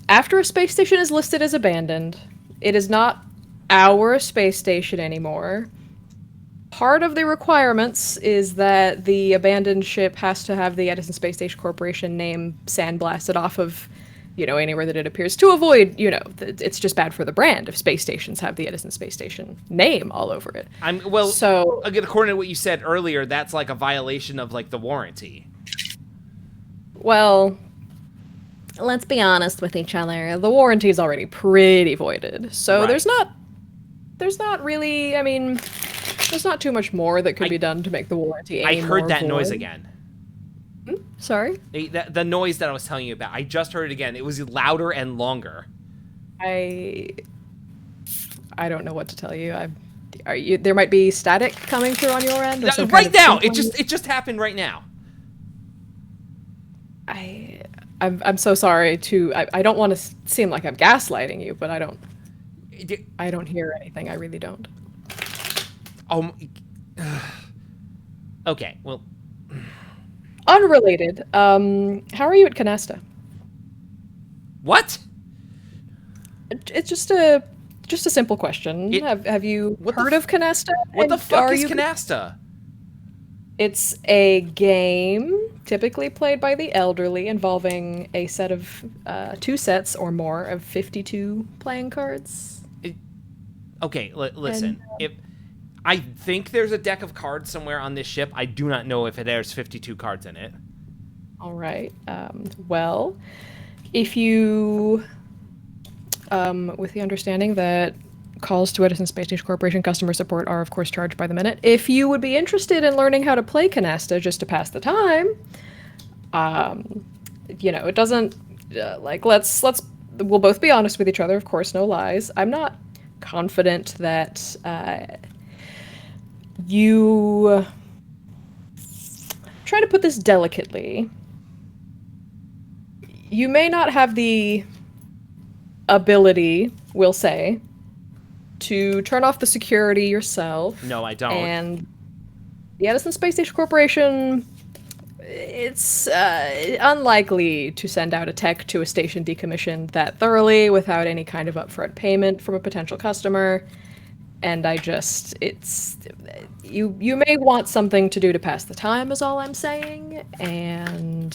S2: after a space station is listed as abandoned, it is not our space station anymore. Part of the requirements is that the abandoned ship has to have the Edison Space Station Corporation name sandblasted off of, anywhere that it appears to avoid, it's just bad for the brand if space stations have the Edison Space Station name all over it.
S1: So again, according to what you said earlier, that's like a violation of like the warranty.
S2: Well, let's be honest with each other. The warranty is already pretty voided, so
S1: Right.
S2: there's not really. I mean, there's not too much more that could be done to make the warranty
S1: I
S2: any
S1: heard
S2: more
S1: that
S2: void.
S1: noise again.
S2: Sorry?
S1: The noise that I was telling you about. I just heard it again. It was louder and longer.
S2: I don't know what to tell you. There might be static coming through on your end or some
S1: Right now,
S2: kind of
S1: it just happened right now.
S2: I'm so sorry to. I don't want to seem like I'm gaslighting you, but I don't hear anything. I really don't.
S1: Okay, well,
S2: Unrelated. How are you at Canasta?
S1: what?
S2: It's just a simple question. Have you heard of Canasta?
S1: What the
S2: And
S1: fuck is Canasta?
S2: It's a game typically played by the elderly involving a set of 2 sets or more of 52 playing cards.
S1: Okay, listen. If I think there's a deck of cards somewhere on this ship, I do not know if there's 52 cards in it.
S2: All right. Well, if you, with the understanding that calls to Edison Space Station Corporation customer support are, of course, charged by the minute. If you would be interested in learning how to play Canasta just to pass the time, it doesn't, we'll both be honest with each other, of course, no lies. I'm not confident that you try to put this delicately. You may not have the ability, we'll say, to turn off the security yourself.
S1: No, I don't.
S2: And the Edison Space Station Corporation, it's unlikely to send out a tech to a station decommissioned that thoroughly without any kind of upfront payment from a potential customer. And you may want something to do to pass the time is all I'm saying. And,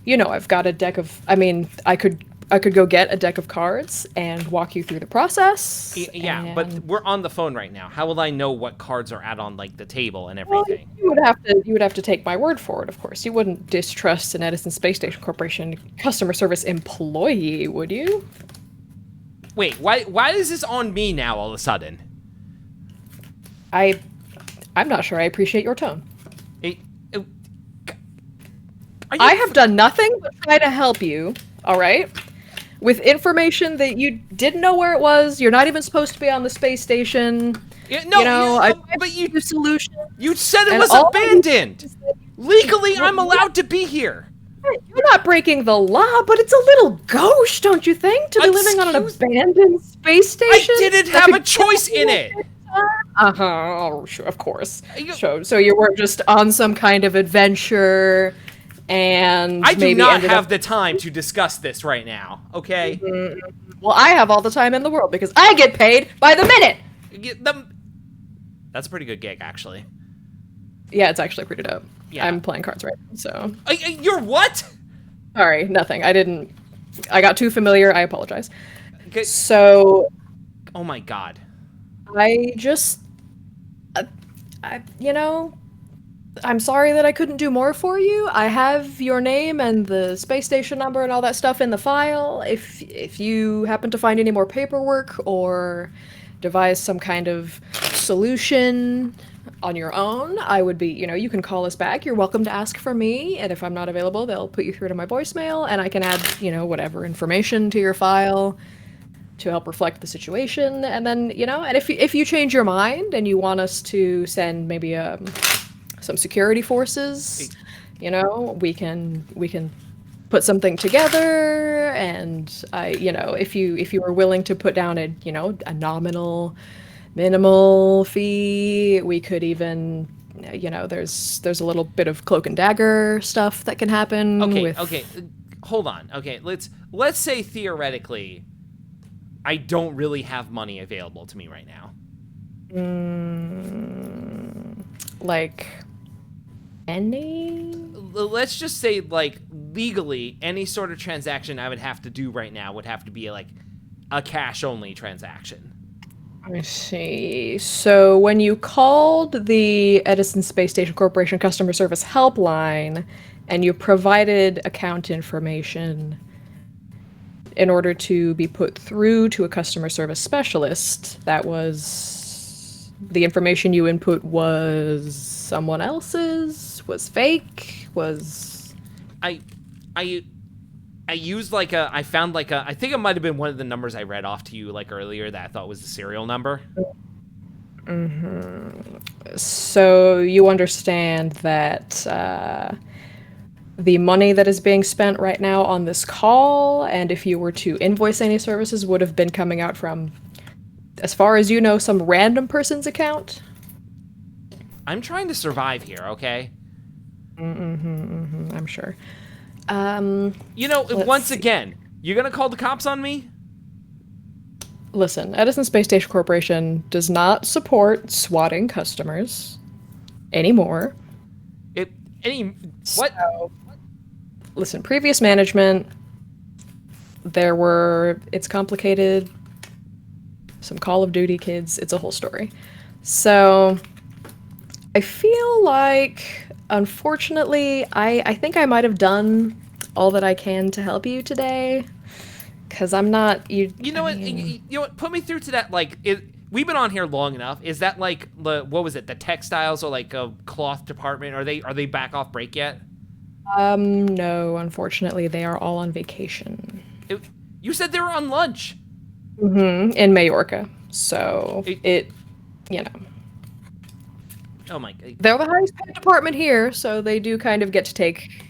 S2: I've got a deck of, I could go get a deck of cards and walk you through the process.
S1: Yeah, but we're on the phone right now. How will I know what cards are out on like the table and everything?
S2: Well, you would have to take my word for it, of course. You wouldn't distrust an Edison Space Station Corporation customer service employee, would you?
S1: Wait, why is this on me now all of a sudden?
S2: I'm not sure I appreciate your tone. I have done nothing but try to help you, all right? With information that you didn't know where it was, you're not even supposed to be on the space station.
S1: But
S2: I solution.
S1: You said it was abandoned. Legally, I'm allowed to be here.
S2: You're not breaking the law, but it's a little gauche, don't you think, to be living on an abandoned space station?
S1: I didn't have a choice in it.
S2: Oh, sure, of course. So you were just on some kind of adventure, and
S1: I do
S2: maybe
S1: not
S2: ended
S1: have
S2: up...
S1: the time to discuss this right now, okay?
S2: Well, I have all the time in the world because I get paid by the minute.
S1: That's a pretty good gig, actually.
S2: Yeah, it's actually pretty dope.
S1: Yeah.
S2: I'm playing cards right now, so...
S1: You're what?
S2: Sorry, nothing. I got too familiar. I apologize.
S1: Okay.
S2: So...
S1: Oh my god.
S2: I just... you know... I'm sorry that I couldn't do more for you. I have your name and the space station number and all that stuff in the file. If you happen to find any more paperwork or devise some kind of solution on your own, I would be, you can call us back. You're welcome to ask for me, and if I'm not available, they'll put you through to my voicemail, and I can add, whatever information to your file to help reflect the situation. And then, and if you change your mind and you want us to send maybe some security forces, we can put something together. And if you were willing to put down a nominal minimal fee, we could even, there's a little bit of cloak and dagger stuff that can happen.
S1: Okay, hold on. Okay, let's say theoretically I don't really have money available to me right now.
S2: Like any?
S1: Let's just say, like, legally, any sort of transaction I would have to do right now would have to be, like, a cash-only transaction.
S2: I see. So when you called the Edison Space Station Corporation customer service helpline and you provided account information in order to be put through to a customer service specialist, that was... the information you input was someone else's? Was fake? Was...
S1: I used I found I think it might have been one of the numbers I read off to you like earlier that I thought was the serial number.
S2: So you understand that the money that is being spent right now on this call, and if you were to invoice any services, would have been coming out from, as far as you know, some random person's account?
S1: I'm trying to survive here, okay?
S2: I'm sure.
S1: Once again, you're gonna call the cops on me?
S2: Listen, Edison Space Station Corporation does not support swatting customers anymore.
S1: What?
S2: So, listen, previous management, it's complicated, some Call of Duty kids, it's a whole story. So, I feel like, unfortunately, I think I might have done all that I can to help you today, because I'm not... You know
S1: what? Put me through to that, we've been on here long enough. Is that, what was it, the textiles or, a cloth department? Are they back off break yet?
S2: No, unfortunately, they are all on vacation.
S1: You said they were on lunch.
S2: In Majorca. So,
S1: Oh my god.
S2: They're the highest paid department here, so they do kind of get to take,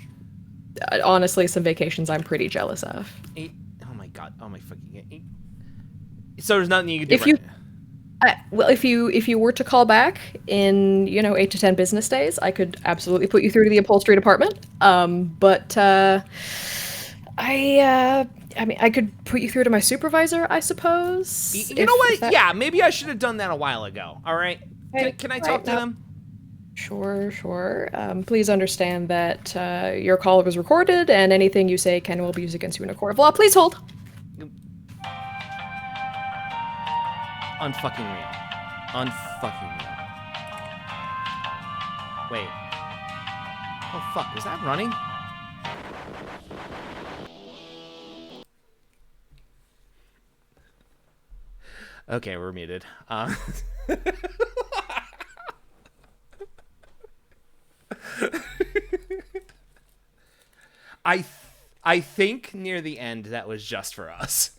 S2: honestly, some vacations I'm pretty jealous of.
S1: Oh my god. Oh my fucking... So there's nothing you can do
S2: well, if you were to call back in, 8 to 10 business days, I could absolutely put you through to the upholstery department. But I could put you through to my supervisor, I suppose.
S1: You know what? Yeah, maybe I should have done that a while ago. All right. Can I talk to them?
S2: Sure. Please understand that your call was recorded, and anything you say can will be used against you in a court of law. Please hold.
S1: Unfucking real. Unfucking real. Wait. Oh fuck, was that running? Okay, we're muted. I think near the end that was just for us.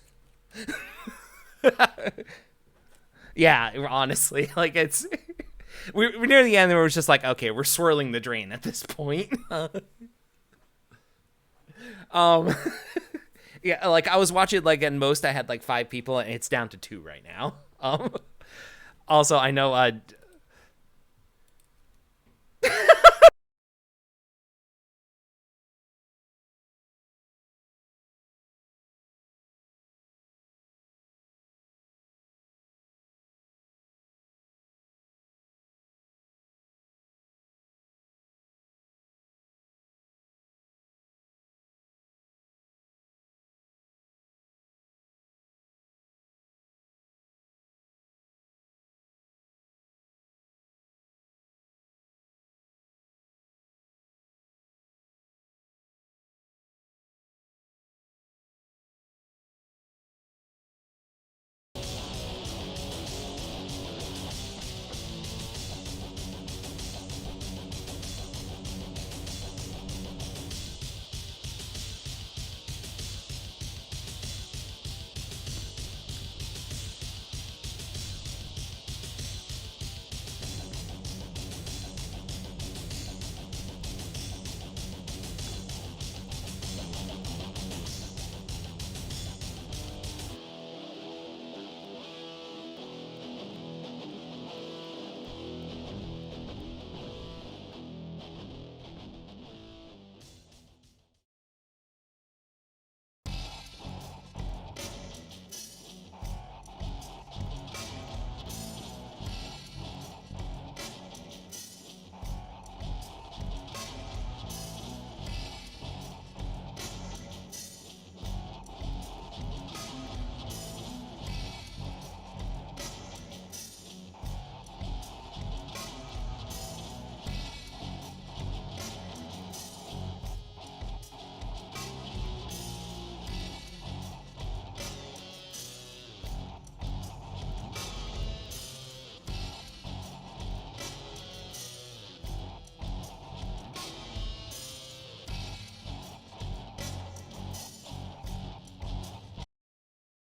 S1: Yeah, honestly, we're near the end, and we're just like, okay, we're swirling the drain at this point. um, yeah, like I was watching, like at most I had like 5 people, and it's down to 2 right now. Also, I know